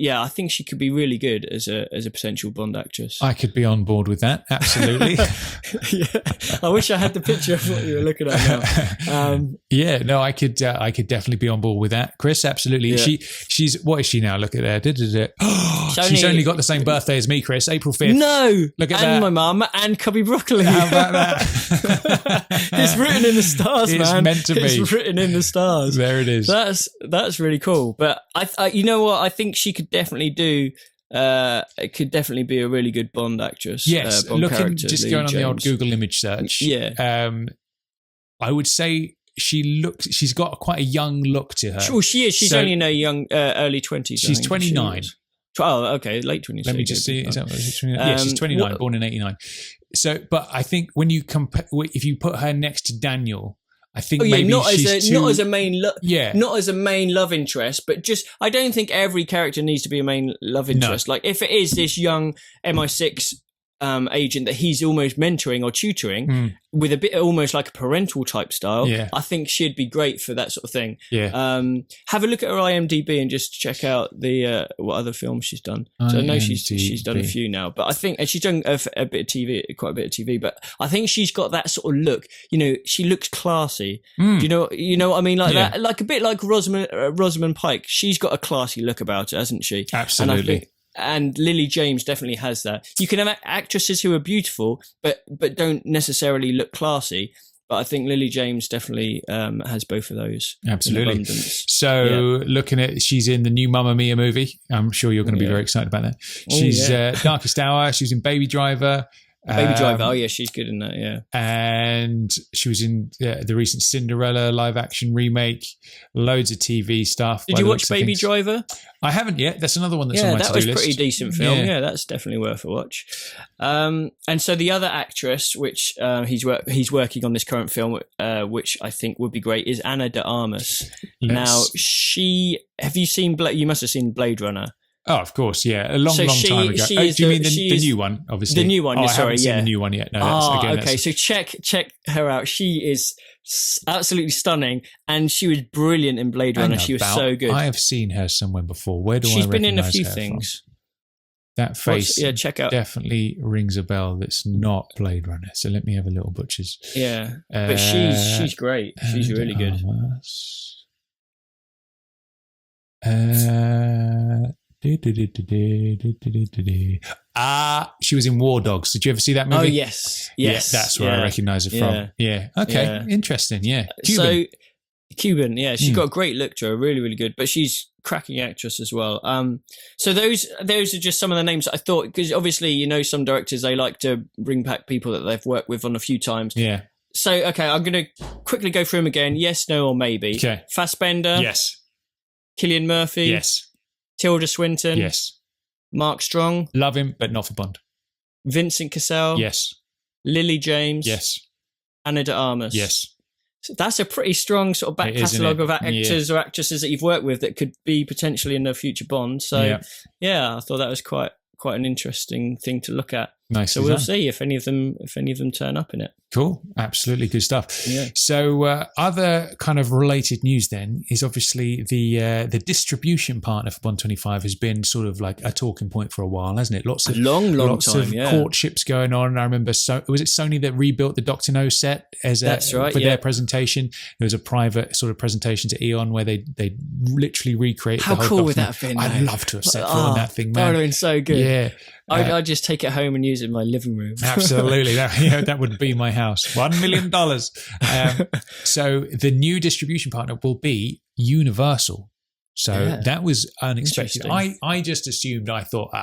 I think she could be really good as a potential Bond actress. I could be on board with that, absolutely. Yeah, I wish I had the picture of what you were looking at now. I could definitely be on board with that, Chris. Absolutely. Yeah. She's what is she now? Look at there. She's only got the same birthday as me, Chris. April 5th. No, look at and that. My mum and Cubby Broccoli. How about that? It's written in the stars, man. It's meant to be. It's written in the stars. There it is. That's really cool. But I you know what? I think she could definitely do. It could definitely be a really good Bond actress. Yes, Bond looking character, just Lily going on James. the old Google image search. Yeah, I would say she's got quite a young look to her. Sure, she is. She's only in her young early 20s. She's 29. Oh, okay, late 20s. Let me just see. Is that what she's 29? Yeah, she's 29, born in 89. So, but I think when you compare, if you put her next to Daniel, I think maybe not she's not as a main not as a main love interest, but just I don't think every character needs to be a main love interest. No. Like if it is this young MI6 agent that he's almost mentoring or tutoring with a bit almost like a parental type style, I think she'd be great for that sort of thing. Have a look at her IMDb and just check out the what other films she's done. So I know she's done a few now, but I think she's done a bit of TV, quite a bit of TV, but I think she's got that sort of look. You know, she looks classy. Do you know what I mean? Like that, like a bit like Rosamund Pike. She's got a classy look about her, hasn't she? Absolutely. And Lily James definitely has that. You can have actresses who are beautiful, but don't necessarily look classy. But I think Lily James definitely has both of those. Absolutely. So looking at, she's in the new Mamma Mia movie. I'm sure you're going to be very excited about that. She's Darkest Hour. She was in Baby Driver. Baby Driver. Oh, yeah, she's good in that, yeah. And she was in the recent Cinderella live action remake, loads of TV stuff. Did you watch Baby Driver? I haven't yet. That's another one that's on my to-do list. Yeah, that was a pretty decent film. Yeah, that's definitely worth a watch. And so the other actress, which he's working on this current film, which I think would be great, is Ana de Armas. Yes. Now, you must have seen Blade Runner. Oh, of course, yeah. A long time ago. Do you mean the new one, obviously? The new one, I haven't seen the new one yet. No, okay. So check her out. She is absolutely stunning, and she was brilliant in Blade Runner. She was so good. I have seen her somewhere before. Where do I She's been in a few her things. From? That face check out. Definitely rings a bell that's not Blade Runner. So let me have a little butcher's. Yeah, but she's great. She's really good. She was in War Dogs. Did you ever see that movie? Oh, yes. Yeah, that's where I recognise her from. Yeah. Okay. Interesting. Yeah. Cuban. Yeah. She's got a great look to her. Really, really good. But she's a cracking actress as well. So those are just some of the names that I thought, because obviously, some directors, they like to bring back people that they've worked with on a few times. Yeah. So, okay, I'm going to quickly go through them again. Yes, no, or maybe. Okay. Fassbender. Yes. Cillian Murphy. Yes. Tilda Swinton. Yes. Mark Strong. Love him, but not for Bond. Vincent Cassel. Yes. Lily James. Yes. Ana de Armas. Yes. So that's a pretty strong sort of back catalogue of actors or actresses that you've worked with that could be potentially in a future Bond. So, I thought that was quite an interesting thing to look at. Nice. So we'll see if any of them turn up in it. Cool. Absolutely good stuff. Yeah. So other kind of related news then is obviously the distribution partner for Bond 25 has been sort of like a talking point for a while, hasn't it? Lots of long time, courtships going on. I remember, was it Sony that rebuilt the Dr. No set for their presentation? There was a private sort of presentation to Eon where they literally recreated the whole How cool Dr. would that have been? I'd love to have set foot on that thing, man. That would have been so good. Yeah. I'd just take it home and use it in my living room. Absolutely. That would be my house. $1 million. So the new distribution partner will be Universal. So that was unexpected. Interesting. I just assumed, I thought,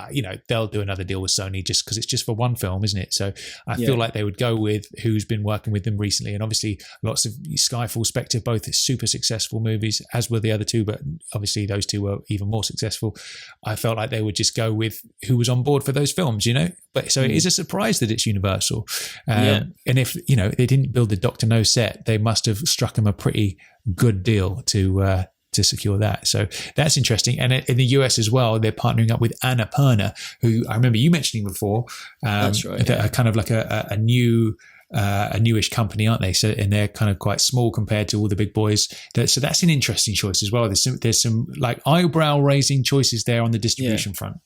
they'll do another deal with Sony just because it's just for one film, isn't it? So I feel like they would go with who's been working with them recently. And obviously lots of Skyfall, Spectre, both super successful movies, as were the other two, but obviously those two were even more successful. I felt like they would just go with who was on board for those films, But so it is a surprise that it's Universal. And if, they didn't build the Dr. No set, they must have struck them a pretty good deal to secure that. So that's interesting. And in the US as well, they're partnering up with Annapurna, who I remember you mentioning before. That's right. That are kind of like a newish company, aren't they? So, and they're kind of quite small compared to all the big boys. So that's an interesting choice as well. There's some like eyebrow raising choices there on the distribution front.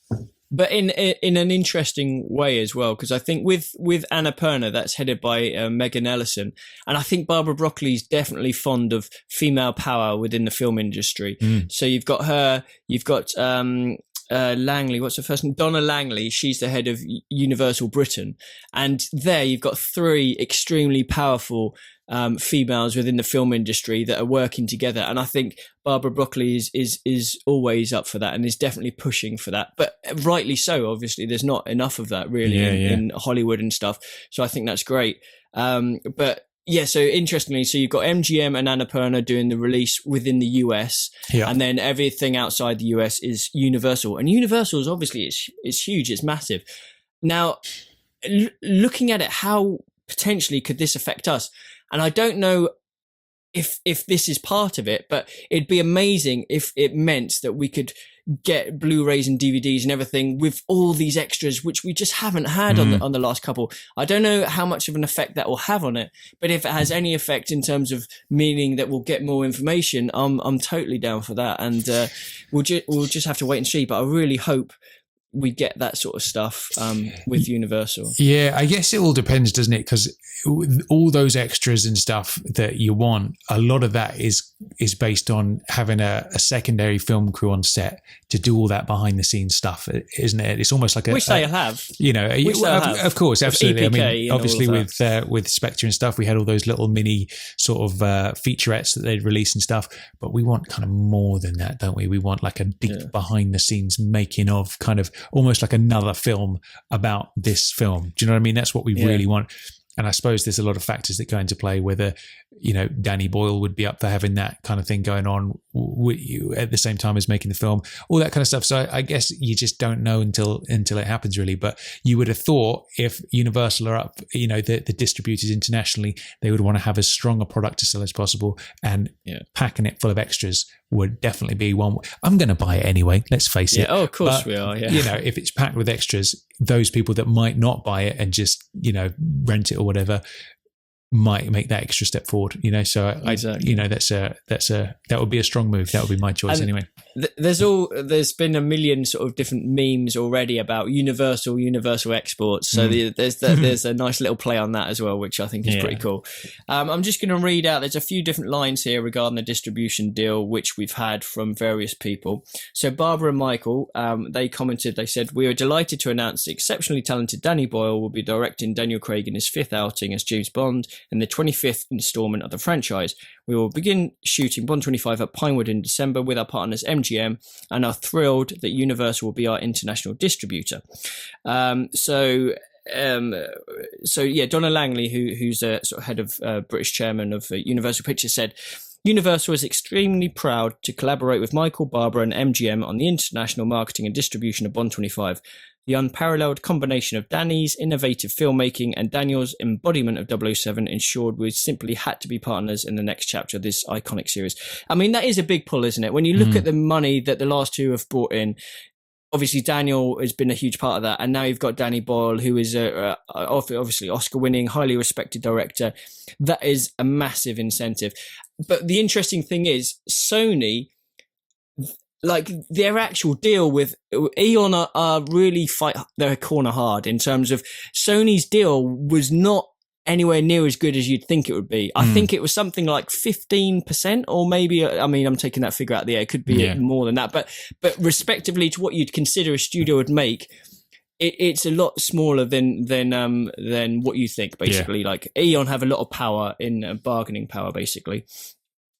But in an interesting way as well, because I think with Annapurna, that's headed by Megan Ellison, and I think Barbara Broccoli's definitely fond of female power within the film industry. So you've got her, you've got Langley, what's her first name? Donna Langley. She's the head of Universal Britain, and there you've got three extremely powerful females within the film industry that are working together, and I think Barbara Broccoli is always up for that and is definitely pushing for that, but rightly so. Obviously there's not enough of that really in Hollywood and stuff, so I think that's great. But yeah, so interestingly, so you've got MGM and Annapurna doing the release within the US, and then everything outside the US is Universal, and Universal is obviously it's huge, it's massive. Now looking at it, how potentially could this affect us? And I don't know if this is part of it, but it'd be amazing if it meant that we could get Blu-rays and DVDs and everything with all these extras, which we just haven't had on the last couple. I don't know how much of an effect that will have on it, but if it has any effect in terms of meaning that we'll get more information, I'm totally down for that. And we'll just have to wait and see. But I really hope we get that sort of stuff with Universal. Yeah, I guess it all depends, doesn't it? Because all those extras and stuff that you want, a lot of that is based on having a secondary film crew on set to do all that behind the scenes stuff, isn't it? It's almost like which they'll have. Of course, absolutely. EPK, I mean, obviously with Spectre and stuff, we had all those little mini sort of featurettes that they'd release and stuff, but we want kind of more than that, don't we? We want like a deep behind the scenes making of, kind of almost like another film about this film. Do you know what I mean? That's what we really want. And I suppose there's a lot of factors that go into play, whether, Danny Boyle would be up for having that kind of thing going on at the same time as making the film, all that kind of stuff. So I guess you just don't know until it happens, really. But you would have thought if Universal are up, the distributors internationally, they would want to have as strong a product to sell as possible, and packing it full of extras would definitely be one. I'm going to buy it anyway, let's face it. Oh, of course we are, if it's packed with extras, those people that might not buy it and just, rent it or whatever, might make that extra step forward, So exactly. That would be a strong move. That would be my choice anyway. There's been a million sort of different memes already about Universal exports. So there's a nice little play on that as well, which I think is pretty cool. I'm just going to read out. There's a few different lines here regarding the distribution deal, which we've had from various people. So Barbara and Michael, they commented. They said, "We are delighted to announce the exceptionally talented Danny Boyle will be directing Daniel Craig in his 5th outing as James Bond and the 25th installment of the franchise. We will begin shooting Bond 25 at Pinewood in December with our partners MGM, and are thrilled that Universal will be our international distributor." So Donna Langley, who's a sort of head of British chairman of Universal Pictures, said, "Universal is extremely proud to collaborate with Michael, Barbara and MGM on the international marketing and distribution of Bond 25. The unparalleled combination of Danny's innovative filmmaking and Daniel's embodiment of 007 ensured we simply had to be partners in the next chapter of this iconic series." I mean, that is a big pull, isn't it? When you look at the money that the last two have brought in, obviously Daniel has been a huge part of that. And now you've got Danny Boyle, who is obviously Oscar-winning, highly respected director. That is a massive incentive. But the interesting thing is, Sony, like their actual deal with Eon are really fight their corner hard in terms of Sony's deal was not anywhere near as good as you'd think it would be. I think it was something like 15%, or maybe, I mean, I'm taking that figure out of the air. It could be more than that, but respectively to what you'd consider a studio would make, it's a lot smaller than what you think, basically. Like Eon have a lot of power in bargaining power, basically.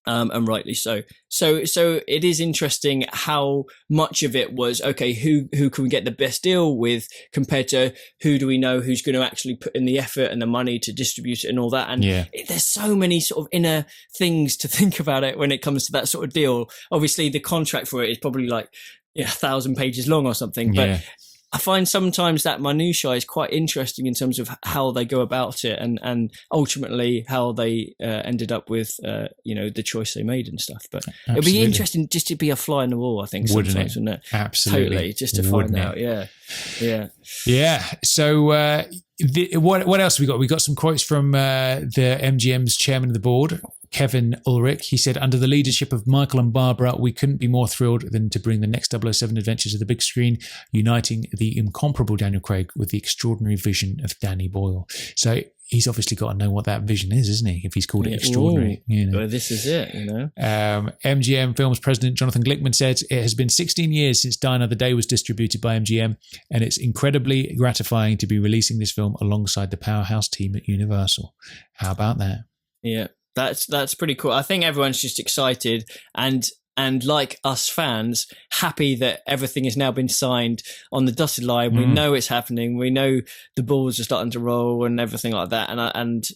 And rightly so. So it is interesting how much of it was, okay, who can we get the best deal with compared to who do we know who's going to actually put in the effort and the money to distribute it and all that. And there's so many sort of inner things to think about it when it comes to that sort of deal. Obviously, the contract for it is probably like 1,000 pages long or something, but I find sometimes that minutiae is quite interesting in terms of how they go about it and ultimately how they ended up with, the choice they made and stuff. But it'd be interesting just to be a fly in the wall, I think, sometimes, wouldn't it? Absolutely. Totally, just to find out. Yeah. So what else have we got? We got some quotes from the MGM's chairman of the board, Kevin Ulrich. He said, under the leadership of Michael and Barbara, we couldn't be more thrilled than to bring the next 007 adventures to the big screen, uniting the incomparable Daniel Craig with the extraordinary vision of Danny Boyle. So he's obviously got to know what that vision is, isn't he? If he's called it extraordinary. Well, this is it, MGM Films president Jonathan Glickman said, it has been 16 years since Die Another Day was distributed by MGM, and it's incredibly gratifying to be releasing this film alongside the powerhouse team at Universal. How about that? Yeah. That's pretty cool. I think everyone's just excited and like us fans, happy that everything has now been signed on the dotted line. We know it's happening. We know the balls are starting to roll and everything like that. And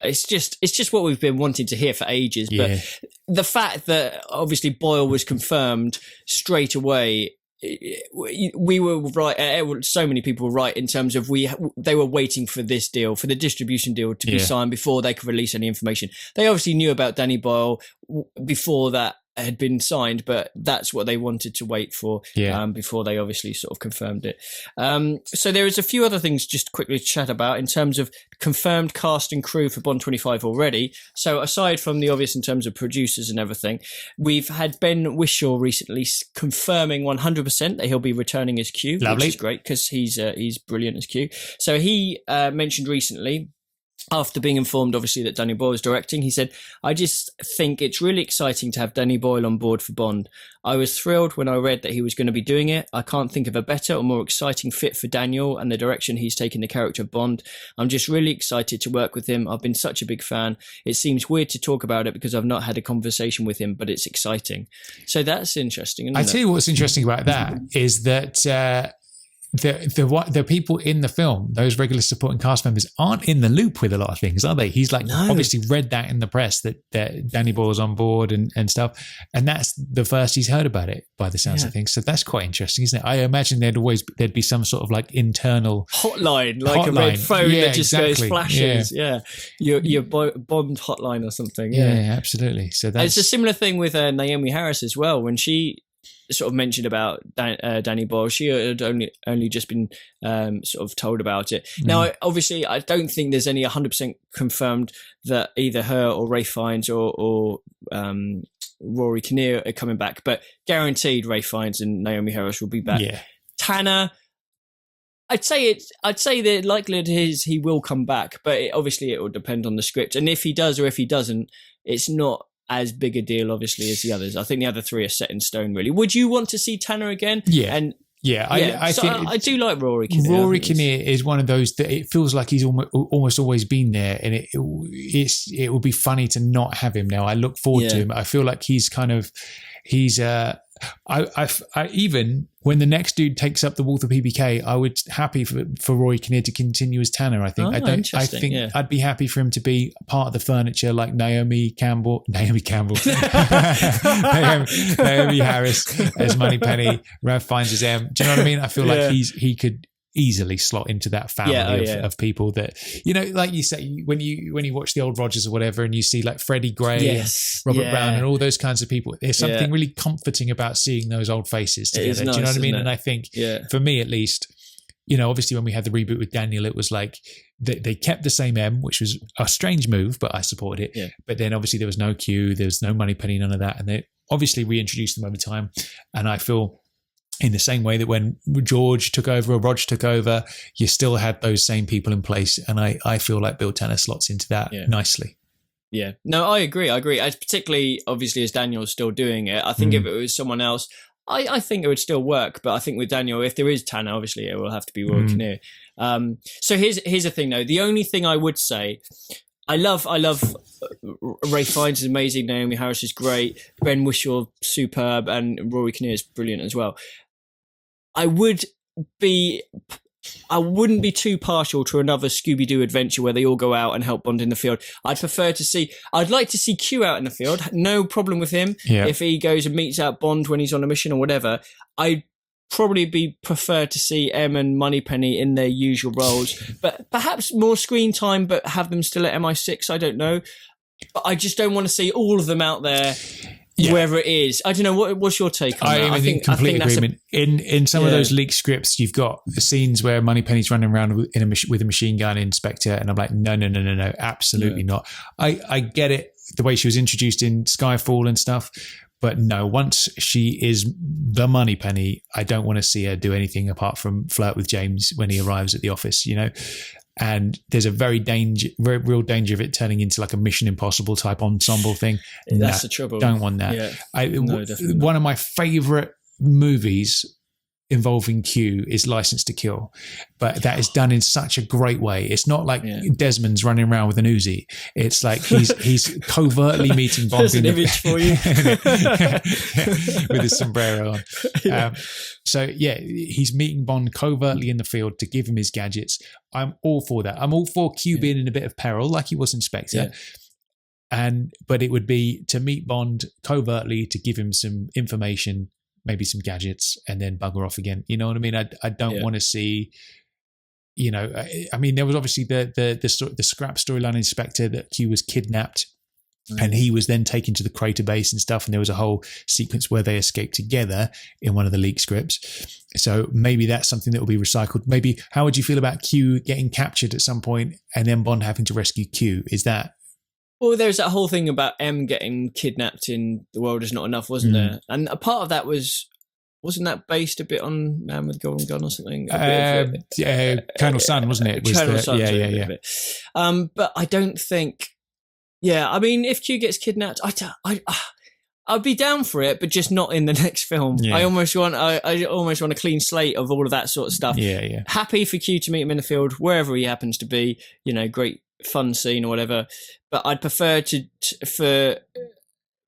it's just what we've been wanting to hear for ages. Yeah. But the fact that obviously Boyle was confirmed straight away, we were right. So many people were right in terms of they were waiting for this deal, for the distribution deal to be signed before they could release any information. They obviously knew about Danny Boyle before that had been signed, but that's what they wanted to wait for before they obviously sort of confirmed it. So there is a few other things just quickly to chat about in terms of confirmed cast and crew for Bond 25 already. So aside from the obvious in terms of producers and everything, we've had Ben Whishaw recently confirming 100% that he'll be returning as Q. Lovely. Which is great because he's brilliant as Q. So he mentioned recently, after being informed, obviously, that Danny Boyle is directing, he said, I just think it's really exciting to have Danny Boyle on board for Bond. I was thrilled when I read that he was going to be doing it. I can't think of a better or more exciting fit for Daniel and the direction he's taken the character of Bond. I'm just really excited to work with him. I've been such a big fan. It seems weird to talk about it because I've not had a conversation with him, but it's exciting. So that's interesting. I tell you what's interesting about that is that the people in the film, those regular supporting cast members, aren't in the loop with a lot of things, are they? He's obviously read that in the press that Danny Boyle's on board and stuff, and that's the first he's heard about it by the sounds of things. So that's quite interesting, isn't it? I imagine there'd be some sort of like internal hotline, a red phone that just goes flashes. Your Bond hotline or something. Yeah, absolutely. So it's a similar thing with Naomi Harris as well. When she sort of mentioned about Danny Boyle, she had only just been sort of told about it. Now, obviously, I don't think there's any 100% confirmed that either her or Ralph Fiennes or Rory Kinnear are coming back, but guaranteed Ralph Fiennes and Naomi Harris will be back. Yeah. Tanner, I'd say the likelihood is he will come back, but obviously it will depend on the script. And if he does or if he doesn't, it's not as big a deal, obviously, as the others. I think the other three are set in stone, really. Would you want to see Tanner again? Yeah. I think I do like Rory Kinnear. Rory Kinnear is one of those that it feels like he's almost always been there, and it would be funny to not have him now. I look forward to him. I feel like he's I even when the next dude takes up the Walther PBK, I would happy for Rory Kinnear to continue as Tanner. I think I'd be happy for him to be part of the furniture like Naomi Harris as Moneypenny, Ralph Fiennes as M. Do you know what I mean? I feel like he could easily slot into that family of people that, you know, like you say, when you watch the old Rogers or whatever and you see like Freddie Gray and Robert Brown and all those kinds of people, there's something really comforting about seeing those old faces together. Nice, do you know what I mean? It? And I think for me at least, you know, obviously when we had the reboot with Daniel, it was like they kept the same M, which was a strange move, but I supported it. But then obviously there was no Q, there was no Moneypenny, none of that. And they obviously reintroduced them over time. And I feel in the same way that when George took over or Rog took over, you still had those same people in place. And I feel like Bill Tanner slots into that nicely. Yeah. No, I agree. As particularly, obviously, as Daniel's still doing it. I think if it was someone else, I think it would still work. But I think with Daniel, if there is Tanner, obviously, it will have to be Roy Kinnear. So here's the thing, though. The only thing I would say, I love Ray Fiennes is amazing. Naomi Harris is great. Ben Whishaw, superb, and Rory Kinnear is brilliant as well. I wouldn't be too partial to another Scooby-Doo adventure where they all go out and help Bond in the field. I'd like to see Q out in the field. No problem with him. Yeah. If he goes and meets out Bond when he's on a mission or whatever. I'd probably prefer to see M and Moneypenny in their usual roles, but perhaps more screen time, but have them still at MI6. I don't know. But I just don't want to see all of them out there, wherever it is. I don't know. What's your take on that? I think complete agreement. In some of those leaked scripts, you've got the scenes where Moneypenny's running around with a machine gun in Spectre, and I'm like, no, absolutely not. I get it, the way she was introduced in Skyfall and stuff, but no, once she is the Moneypenny, I don't want to see her do anything apart from flirt with James when he arrives at the office, you know? And there's a very real danger of it turning into like a Mission Impossible type ensemble thing. That's the trouble. Don't want that. Yeah. One of my favorite movies involving Q is License to Kill, but that is done in such a great way. It's not like Desmond's running around with an Uzi. It's like he's covertly meeting Bond. There's an image for you with his sombrero on. He's meeting Bond covertly in the field to give him his gadgets. I'm all for that. I'm all for Q being in a bit of peril, like he was in Spectre. But it would be to meet Bond covertly to give him some information, maybe some gadgets, and then bugger off again. You know what I mean? I don't want to see, you know, I mean, there was obviously the scrap storyline in Spectre that Q was kidnapped and he was then taken to the crater base and stuff. And there was a whole sequence where they escaped together in one of the leak scripts. So maybe that's something that will be recycled. Maybe, how would you feel about Q getting captured at some point and then Bond having to rescue Q? Is that... Well, there's that whole thing about M getting kidnapped in The World Is Not Enough, wasn't there? And a part of that wasn't that based a bit on Man with the Golden Gun or something? Colonel Sun, wasn't it? Colonel Sun. Yeah. But I don't think... Yeah, I mean, if Q gets kidnapped, I'd be down for it, but just not in the next film. Yeah. I almost want a clean slate of all of that sort of stuff. Yeah. Happy for Q to meet him in the field, wherever he happens to be, you know, great fun scene or whatever. But I'd prefer for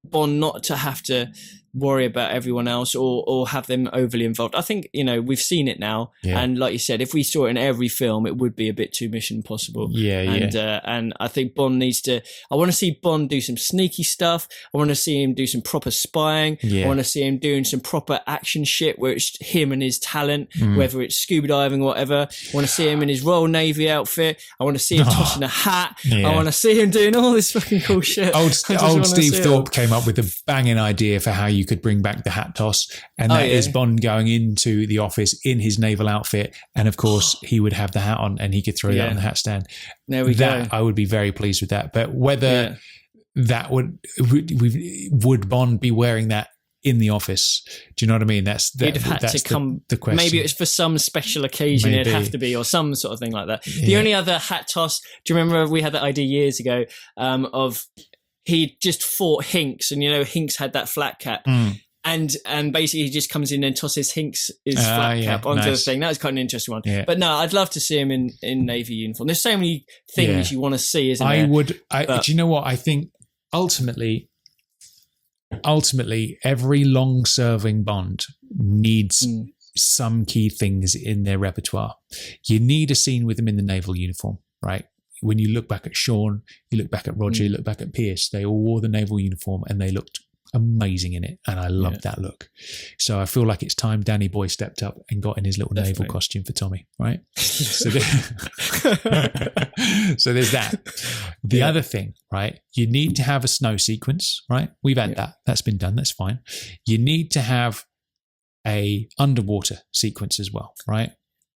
Bond not to have to worry about everyone else or have them overly involved. I think, you know, we've seen it now. Yeah. And like you said, if we saw it in every film, it would be a bit too Mission Impossible. And I think Bond needs to... I want to see Bond do some sneaky stuff. I want to see him do some proper spying. I want to see him doing some proper action shit where it's him and his talent, whether it's scuba diving or whatever. I want to see him in his Royal Navy outfit. I want to see him tossing a hat. I want to see him doing all this fucking cool shit. Old Steve Thorpe came up with a banging idea for how you could bring back the hat toss, and that is Bond going into the office in his naval outfit, and of course he would have the hat on and he could throw that on the hat stand. There we go. I would be very pleased with that. But whether that would Bond be wearing that in the office? Do you know what I mean? He'd have had to come. The question. Maybe it's for some special occasion. It'd have to be, or some sort of thing like that. The only other hat toss. Do you remember we had that idea years ago of he just fought Hinks, and you know Hinks had that flat cap. And basically he just comes in and tosses Hinks' flat cap onto the thing. That was quite an interesting one. Yeah. But no, I'd love to see him in Navy uniform. There's so many things you want to see, isn't there? Do you know what? I think ultimately, every long-serving Bond needs some key things in their repertoire. You need a scene with him in the naval uniform, right? When you look back at Sean, you look back at Roger, you look back at Pierce, they all wore the naval uniform and they looked amazing in it, and I loved that look. So I feel like it's time Danny Boy stepped up and got in his little naval costume for Tommy, right? So there's that. The other thing, right? You need to have a snow sequence, right? We've had that. That's been done. That's fine. You need to have a underwater sequence as well, right?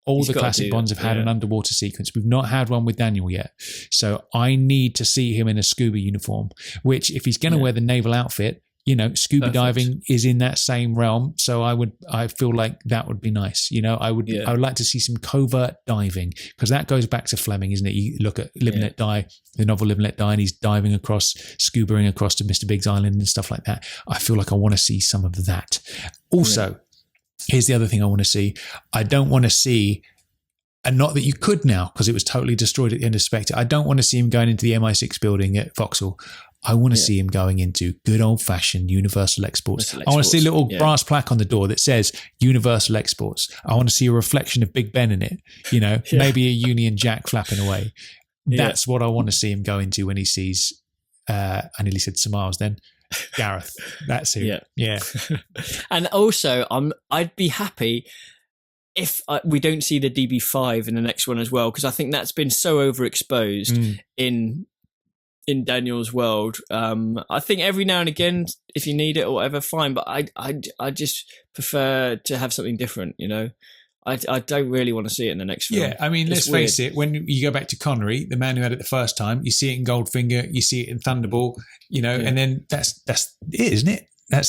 All the classic Bonds have had an underwater sequence. We've not had one with Daniel yet. So I need to see him in a scuba uniform, which if he's going to wear the naval outfit, you know, scuba diving is in that same realm. So I feel like that would be nice. You know, I would like to see some covert diving, because that goes back to Fleming, isn't it? You look at Live and Let Die, the novel Live and Let Die, and he's diving across, scubaing across to Mr. Big's Island and stuff like that. I feel like I want to see some of that. Also, here's the other thing I want to see. I don't want to see And not that you could now, because it was totally destroyed at the end of Spectre. I don't want to see him going into the MI6 building at Vauxhall. I want to see him going into good old-fashioned Universal Exports. I want to see a little brass plaque on the door that says Universal Exports. I want to see a reflection of Big Ben in it. You know, maybe a Union Jack flapping away. That's what I want to see him go into when he sees, I nearly said Sir Miles then, Gareth. That's who. Yeah. And also, I'd be happy if we don't see the DB5 in the next one as well, because I think that's been so overexposed in Daniel's world. I think every now and again, if you need it or whatever, fine. But I just prefer to have something different. You know, I don't really want to see it in the next film. Yeah, I mean, let's face it. When you go back to Connery, the man who had it the first time, you see it in Goldfinger, you see it in Thunderball. You know, and then that's it, isn't it?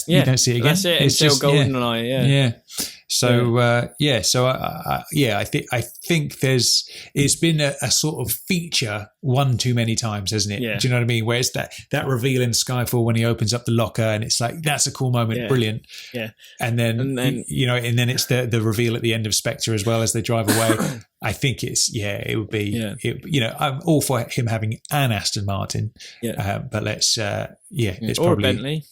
You don't see it again. That's it. It's until GoldenEye. Yeah. So I think it's been a sort of feature one too many times, hasn't it? Yeah. Do you know what I mean? Where it's that reveal in Skyfall when he opens up the locker and it's like, that's a cool moment, brilliant. Yeah. And then it's the reveal at the end of Spectre as well as they drive away. I think it would be, I'm all for him having an Aston Martin, but let's, it's or probably, a Bentley.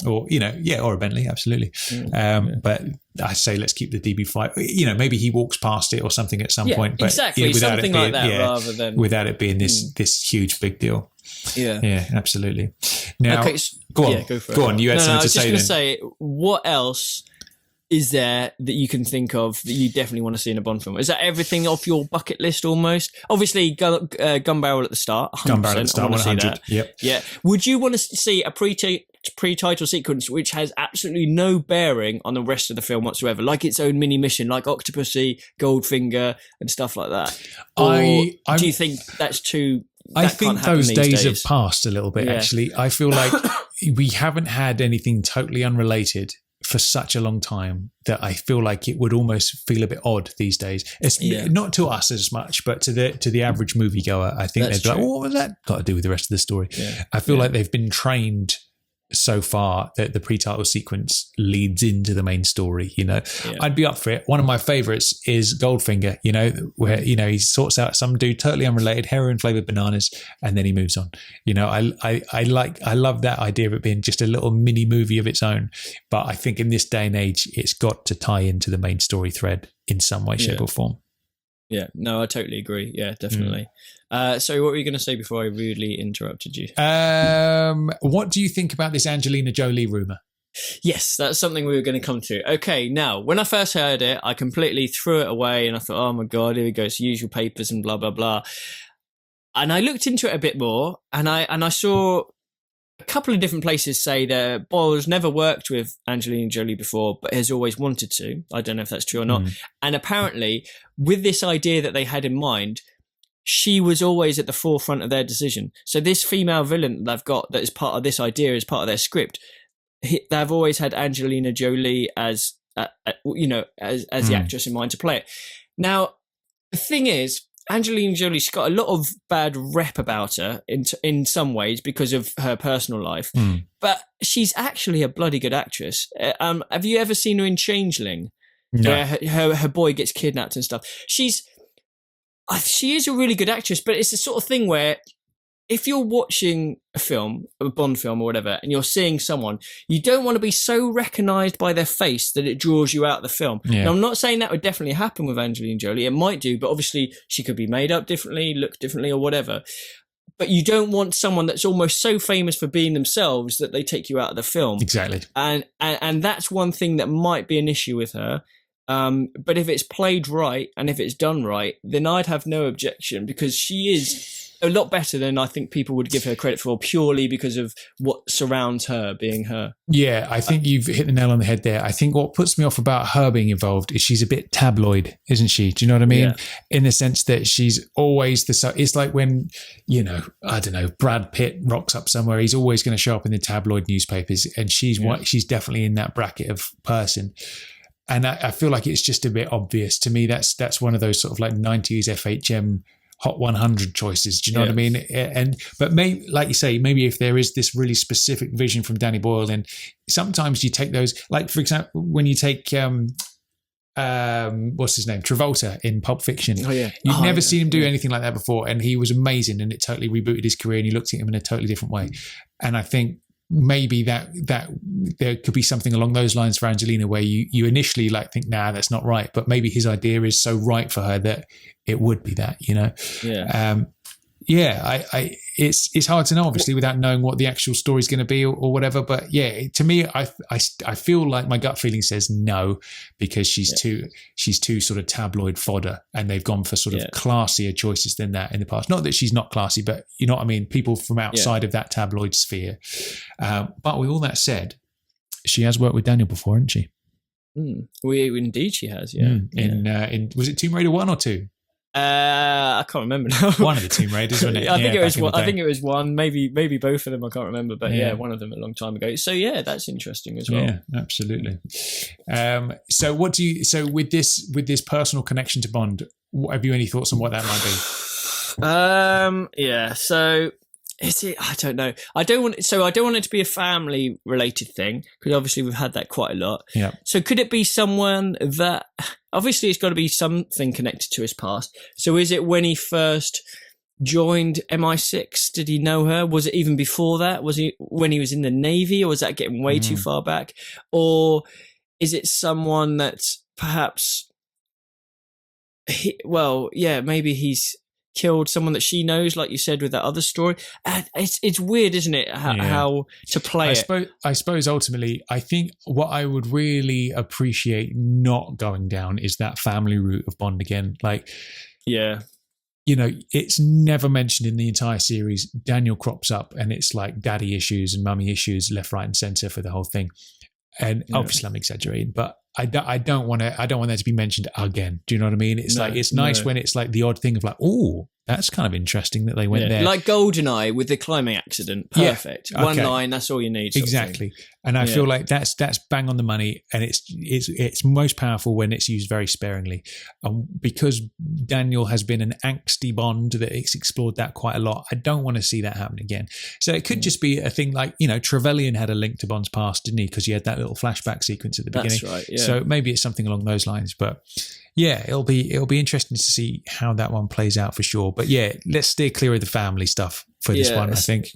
Or a Bentley, absolutely. But I say let's keep the DB5. You know, maybe he walks past it or something at some point, but exactly something like that, rather than without it being this huge big deal. Yeah, absolutely. Now, go on. Go for it. Go on. You had something to say. I was just going to say, what else is there that you can think of that you definitely want to see in a Bond film? Is that everything off your bucket list almost? Obviously, gun barrel at the start. 100%. Gun barrel at the start, 100. Yep. Yeah. Would you want to see a pre-title sequence which has absolutely no bearing on the rest of the film whatsoever, like its own mini mission, like Octopussy, Goldfinger, and stuff like that? Or do you think that's too? I think those days have passed a little bit. Actually, I feel like we haven't had anything totally unrelated for such a long time that I feel like it would almost feel a bit odd these days. It's not to us as much, but to the average moviegoer, I think they'd be like, well, what has that got to do with the rest of the story? Yeah. I feel like they've been trained so far that the pre-title sequence leads into the main story, you know. I'd be up for it. One of my favorites is Goldfinger, you know, where, you know, he sorts out some dude totally unrelated, heroin flavored bananas, and then he moves on. You know, I love that idea of it being just a little mini movie of its own. But I think in this day and age, it's got to tie into the main story thread in some way, shape or form. Yeah, no, I totally agree. Yeah, definitely. So what were you going to say before I rudely interrupted you? What do you think about this Angelina Jolie rumour? Yes, that's something we were going to come to. Okay, now, when I first heard it, I completely threw it away and I thought, oh my God, here we go, it's usual papers and blah, blah, blah. And I looked into it a bit more and I saw a couple of different places say that Boyle's never worked with Angelina Jolie before, but has always wanted to. I don't know if that's true or not. And apparently, with this idea that they had in mind, she was always at the forefront of their decision. So this female villain that they've got that is part of this idea, is part of their script, they've always had Angelina Jolie as the actress in mind to play it. Now, the thing is, Angelina Jolie's got a lot of bad rep about her in some ways because of her personal life, but she's actually a bloody good actress. Have you ever seen her in Changeling? No. Where her boy gets kidnapped and stuff. She is a really good actress, but it's the sort of thing where if you're watching a film, a Bond film or whatever, and you're seeing someone, you don't want to be so recognised by their face that it draws you out of the film. Yeah. Now, I'm not saying that would definitely happen with Angelina Jolie. It might do, but obviously she could be made up differently, look differently or whatever. But you don't want someone that's almost so famous for being themselves that they take you out of the film. Exactly. And that's one thing that might be an issue with her. But if it's played right and if it's done right, then I'd have no objection because she is a lot better than I think people would give her credit for purely because of what surrounds her being her. Yeah, I think you've hit the nail on the head there. I think what puts me off about her being involved is she's a bit tabloid, isn't she? Do you know what I mean? Yeah. In the sense that she's always it's like when, you know, I don't know, Brad Pitt rocks up somewhere, he's always going to show up in the tabloid newspapers and she's definitely in that bracket of person. And I feel like it's just a bit obvious to me. That's one of those sort of like 90s FHM Hot 100 choices. Do you know what I mean? But maybe, like you say, maybe if there is this really specific vision from Danny Boyle, then sometimes you take those. Like for example, when you take what's his name, Travolta in Pulp Fiction. Oh yeah, You'd never seen him do anything like that before, and he was amazing, and it totally rebooted his career, and you looked at him in a totally different way. And I think maybe that there could be something along those lines for Angelina, where you initially like think, nah, that's not right, but maybe his idea is so right for her that it would be that, you know. It's hard to know, obviously, without knowing what the actual story is going to be or whatever. But yeah, to me, I feel like my gut feeling says no, because she's too sort of tabloid fodder, and they've gone for sort of classier choices than that in the past. Not that she's not classy, but you know what I mean. People from outside of that tabloid sphere. But with all that said, she has worked with Daniel before, hasn't she? Indeed, she has. Yeah. In was it Tomb Raider 1 or 2? I can't remember now. One of the Tomb Raiders, wasn't it? I think it was one. I think it was one, maybe both of them. I can't remember, but one of them a long time ago. So yeah, that's interesting as well. Yeah, absolutely. So what do you? So with this personal connection to Bond, have you any thoughts on what that might be? Yeah. So is it? I don't know. I don't want it to be a family related thing, because obviously we've had that quite a lot. Yeah. So could it be someone that? Obviously, it's got to be something connected to his past. So is it when he first joined MI6? Did he know her? Was it even before that? Was it when he was in the Navy, or was that getting way too far back? Or is it someone that perhaps, maybe he's killed someone that she knows, like you said with that other story. It's weird, isn't it, how to play it? I suppose ultimately, I think what I would really appreciate not going down is that family route of Bond again. Like, you know, it's never mentioned in the entire series. Daniel crops up and it's like daddy issues and mummy issues left, right and centre for the whole thing. And obviously I'm exaggerating, but I don't want that to be mentioned again. Do you know what I mean? It's it's nice when it's like the odd thing of like, oh, that's kind of interesting that they went there. Like GoldenEye with the climbing accident. Perfect. One line, that's all you need. Exactly. And I feel like that's bang on the money, and it's most powerful when it's used very sparingly. Because Daniel has been an angsty Bond that it's explored that quite a lot. I don't want to see that happen again. So it could just be a thing like, you know, Trevelyan had a link to Bond's past, didn't he? Because he had that little flashback sequence at the beginning. That's right. Yeah. So maybe it's something along those lines, but yeah, it'll be interesting to see how that one plays out for sure. But yeah, let's steer clear of the family stuff for this one, I think.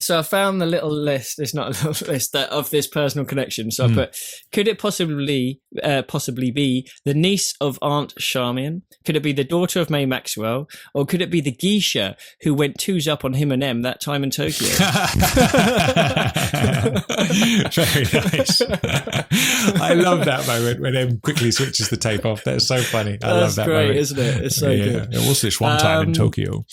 So I found the little list. It's not a little list of this personal connection. So I put, could it possibly be the niece of Aunt Charmian? Could it be the daughter of Mae Maxwell? Or could it be the geisha who went twos up on him and M that time in Tokyo? Very nice. I love that moment when M quickly switches the tape off. That's so funny. I love that great, moment. Isn't it? It's so good. It was this one time in Tokyo.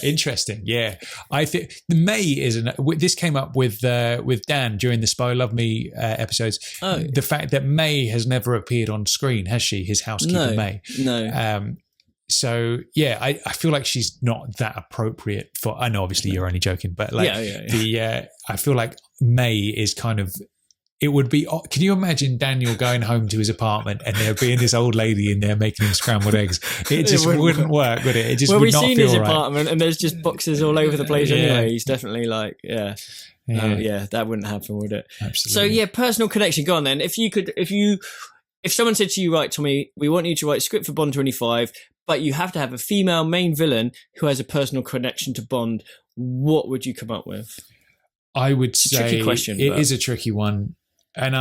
Interesting. Yeah. I think May this came up with Dan during the Spy Love Me episodes. The fact that May has never appeared on screen, has she? His housekeeper May. No. So yeah, I feel like she's not that appropriate for. I know, obviously, you're only joking, but like I feel like May is kind of. It would be. Can you imagine Daniel going home to his apartment and there being this old lady in there making him scrambled eggs? It just wouldn't work, would it? It just would not feel right. Well, we've seen his apartment and there's just boxes all over the place anyway. He's definitely like, that wouldn't happen, would it? Absolutely. So personal connection. Go on then. If someone said to you, right, Tommy, we want you to write a script for Bond 25, but you have to have a female main villain who has a personal connection to Bond, what would you come up with? I would say tricky question, it is a tricky one. And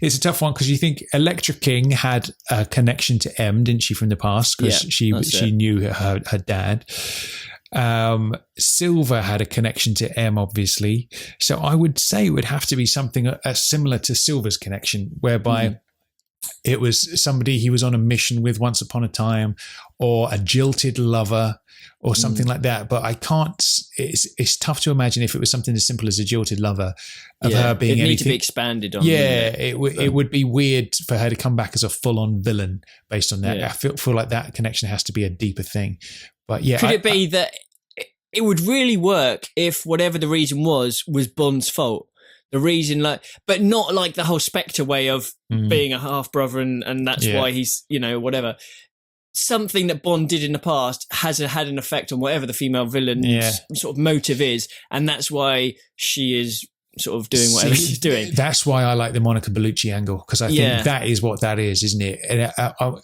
it's a tough one because you think Electra King had a connection to M, didn't she, from the past? Because she knew her dad. Silver had a connection to M, obviously. So I would say it would have to be something similar to Silver's connection, whereby it was somebody he was on a mission with once upon a time, or a jilted lover, or something like that. But I can't. It's tough to imagine if it was something as simple as a jilted lover of her being anything. It needs to be expanded on. Yeah, it would be weird for her to come back as a full-on villain based on that. I feel like that connection has to be a deeper thing. But yeah, could it be that it would really work if whatever the reason was Bond's fault? The reason, but not like the whole Spectre way of being a half brother and that's why he's, whatever. Something that Bond did in the past has had an effect on whatever the female villain's sort of motive is, and that's why she is sort of doing whatever she's doing. That's why I like the Monica Bellucci angle, because I think that is what that is, isn't it? And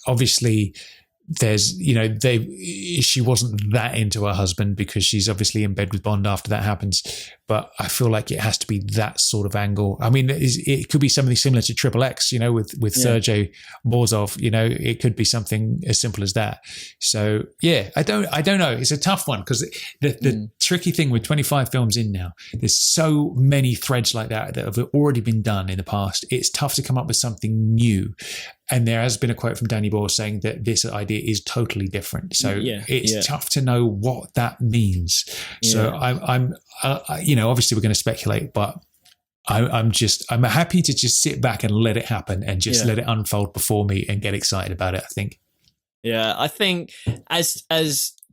obviously, there's, she wasn't that into her husband because she's obviously in bed with Bond after that happens. But I feel like it has to be that sort of angle. I mean, it could be something similar to Triple X, with Sergei Borzov. It could be something as simple as that. So yeah, I don't know. It's a tough one because the tricky thing with 25 films in now, there's so many threads like that have already been done in the past. It's tough to come up with something new. And there has been a quote from Danny Boyle saying that this idea is totally different. So it's tough to know what that means. So I'm obviously we're going to speculate, but I'm happy to just sit back and let it happen and just let it unfold before me and get excited about it, I think. Yeah, I think as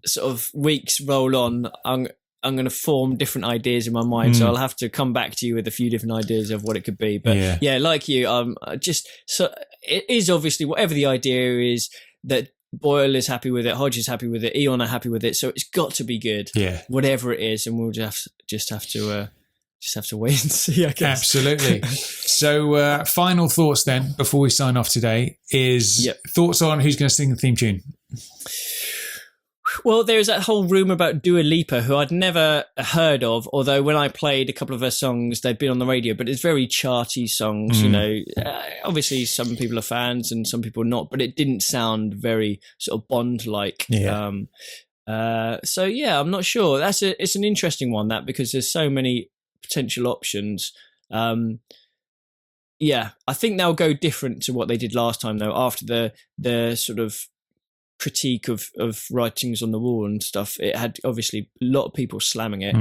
sort of weeks roll on, I'm going to form different ideas in my mind. So I'll have to come back to you with a few different ideas of what it could be. But like you, so it is obviously whatever the idea is, that Boyle is happy with it, Hodge is happy with it, Eon are happy with it. So it's got to be good, whatever it is. And we'll just have to wait and see, I guess. Absolutely. So final thoughts then, before we sign off today, is thoughts on who's going to sing the theme tune? Well, there's that whole rumour about Dua Lipa, who I'd never heard of, although when I played a couple of her songs, they'd been on the radio, but it's very charty songs, obviously some people are fans and some people are not, but it didn't sound very sort of Bond-like. I'm not sure. It's an interesting one, that, because there's so many potential options. I think they'll go different to what they did last time, though, after the sort of critique of writings on the wall and stuff. It had obviously a lot of people slamming it.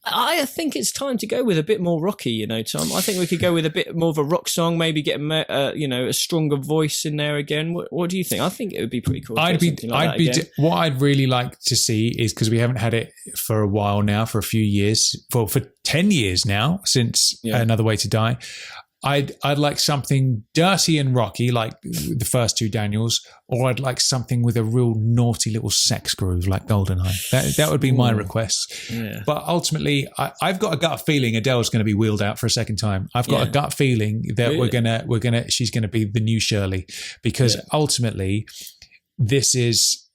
I think it's time to go with a bit more rocky, Tom. I think we could go with a bit more of a rock song, maybe get a stronger voice in there again. What do you think? I think it would be pretty cool. What I'd really like to see is, because we haven't had it for a while now, for a few years, for 10 years now, since Another Way to Die. I'd like something dirty and rocky, like the first two Daniels, or I'd like something with a real naughty little sex groove, like GoldenEye. That would be my request. Yeah. But ultimately, I've got a gut feeling Adele's going to be wheeled out for a second time. I've got a gut feeling that she's going to be the new Shirley, because ultimately, this is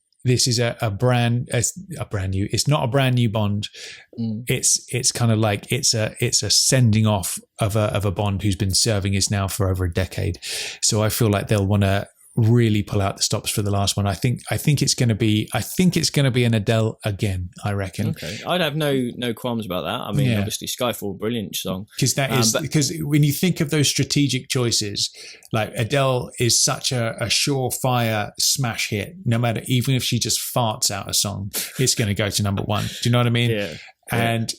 a brand new. It's not a brand new Bond. It's kind of like it's a sending off of a Bond who's been serving his now for over a decade. So I feel like they'll want to really pull out the stops for the last one. I think it's going to be an Adele again, I reckon. Okay, I'd have no qualms about that. I mean, obviously Skyfall, brilliant song. Because when you think of those strategic choices, like Adele is such a surefire smash hit. No matter, even if she just farts out a song, it's going to go to number one. Do you know what I mean? Yeah. And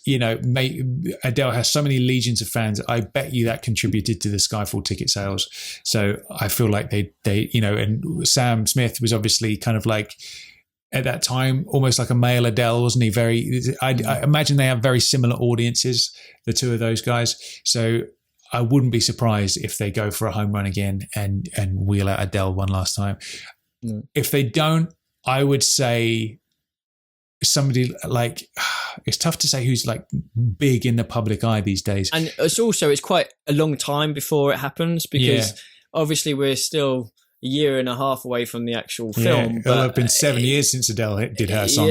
Adele has so many legions of fans. I bet you that contributed to the Skyfall ticket sales. So I feel like they and Sam Smith was obviously kind of like, at that time, almost like a male Adele, wasn't he? I imagine they have very similar audiences, the two of those guys. So I wouldn't be surprised if they go for a home run again and wheel out Adele one last time. If they don't, I would say somebody like, it's tough to say who's like big in the public eye these days. And it's quite a long time before it happens, because obviously we're still a year and a half away from the actual film. It'll have been 7 years since Adele did her song.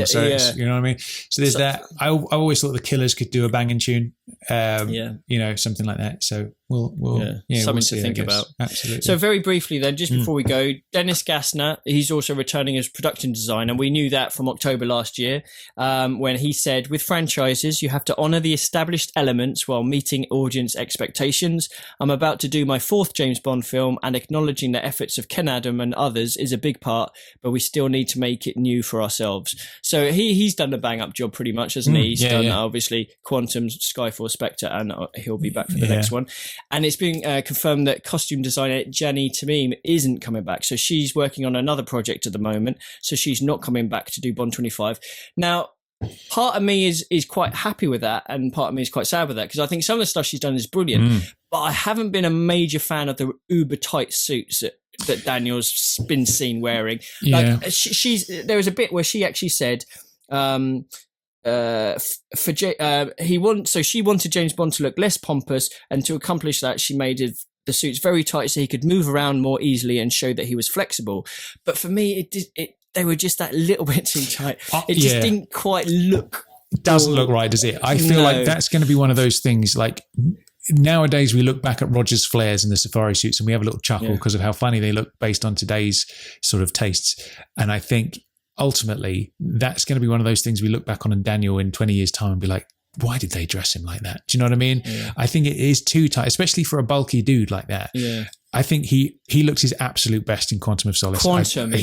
You know what I mean? So there's that. I always thought the Killers could do a banging tune. Something like that. So we'll something to think about. Absolutely. So very briefly then, just before we go, Dennis Gassner, he's also returning as production designer. We knew that from October last year, when he said, with franchises, you have to honour the established elements while meeting audience expectations. I'm about to do my fourth James Bond film, and acknowledging the efforts of Ken Adam and others is a big part, but we still need to make it new for ourselves. So he's done a bang up job pretty much, hasn't he? He's done obviously Quantum, Skyfall, Spectre, and he'll be back for the next one. And it's been confirmed that costume designer Jenny Tamim isn't coming back. So she's working on another project at the moment. So she's not coming back to do Bond 25. Now, part of me is quite happy with that, and part of me is quite sad with that, because I think some of the stuff she's done is brilliant. But I haven't been a major fan of the uber tight suits that Daniel's been seen wearing. Like, there was a bit where she actually said, she wanted James Bond to look less pompous, and to accomplish that, she made the suits very tight so he could move around more easily and show that he was flexible. But for me, they were just that little bit too tight. It just didn't quite look. It doesn't look right, does it? I feel like that's going to be one of those things. Like nowadays, we look back at Roger's flares and the safari suits, and we have a little chuckle because of how funny they look based on today's sort of tastes. And I think ultimately, that's going to be one of those things we look back on in Daniel in 20 years' time and be like, why did they dress him like that? Do you know what I mean? Yeah. I think it is too tight, especially for a bulky dude like that. Yeah. I think he looks his absolute best in Quantum of Solace. He looks so good.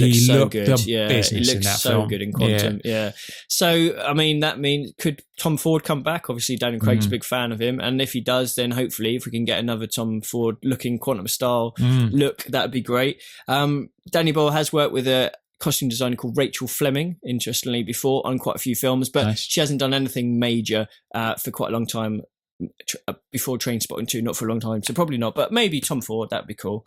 He looks so good in Quantum. Yeah. So, I mean, that means, could Tom Ford come back? Obviously, Daniel Craig's a big fan of him. And if he does, then hopefully, if we can get another Tom Ford looking Quantum style look, that would be great. Danny Boyle has worked with a costume designer called Rachel Fleming, interestingly, before on quite a few films, but she hasn't done anything major for quite a long time. Before Trainspotting 2, not for a long time, so probably not, but maybe Tom Ford, that'd be cool.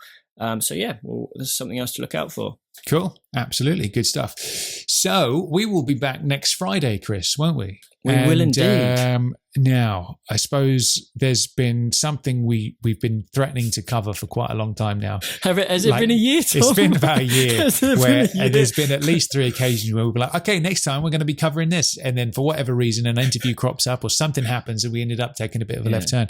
So yeah, well, there's something else to look out for. Cool, absolutely, good stuff. So we will be back next Friday, Chris, won't we? We will indeed. Now, I suppose there's been something we've been threatening to cover for quite a long time now. Has it been a year, Tom? It's been about a year. There's been at least 3 occasions where we'll be like, okay, next time we're going to be covering this. And then for whatever reason, an interview crops up or something happens and we ended up taking a bit of a left turn.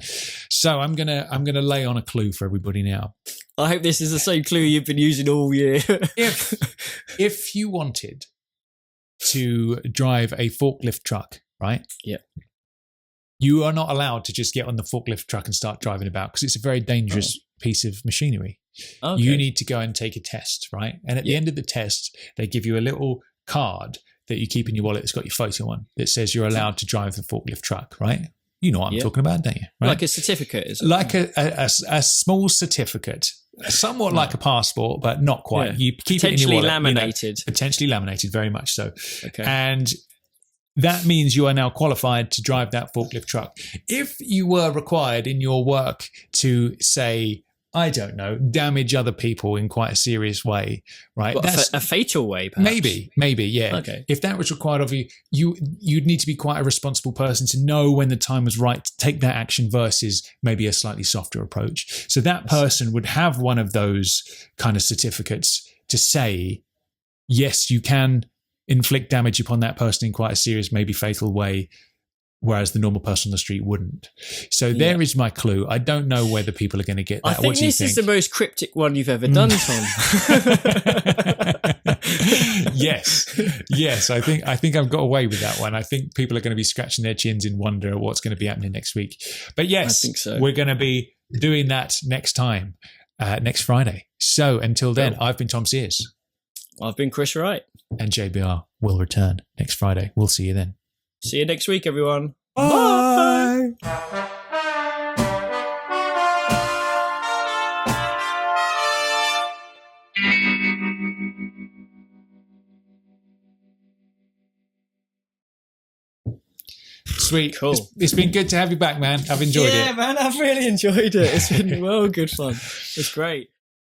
So I'm gonna lay on a clue for everybody now. I hope this is the same clue you've been using all year. If you wanted to drive a forklift truck, right? Yeah. You are not allowed to just get on the forklift truck and start driving about because it's a very dangerous piece of machinery. Okay. You need to go and take a test, right? And at the end of the test, they give you a little card that you keep in your wallet that's got your photo on that says you're allowed to drive the forklift truck, right? You know what I'm talking about, don't you? Right? Like a certificate, is it? Like a small certificate. Somewhat like a passport, but not quite. Yeah. You keep it in your wallet. Laminated. Potentially laminated, very much so. Okay. And that means you are now qualified to drive that forklift truck. If you were required in your work to, say, I don't know, damage other people in quite a serious way, right? That's a fatal way, perhaps? Maybe, yeah. Okay. If that was required of you, you'd need to be quite a responsible person to know when the time was right to take that action versus maybe a slightly softer approach. So that person would have one of those kind of certificates to say, yes, you can inflict damage upon that person in quite a serious, maybe fatal way, whereas the normal person on the street wouldn't. So there is my clue. I don't know whether people are going to get that. I think this is the most cryptic one you've ever done, Tom. Yes. I think I've got away with that one. I think people are going to be scratching their chins in wonder at what's going to be happening next week. But yes, I think so. We're going to be doing that next time, next Friday. So until then, I've been Tom Sears. I've been Chris Wright. And JBR will return next Friday. We'll see you then. See you next week, everyone. Bye. Sweet. Cool. It's been good to have you back, man. I've enjoyed it. Yeah, man. I've really enjoyed it. It's been good fun. It's great.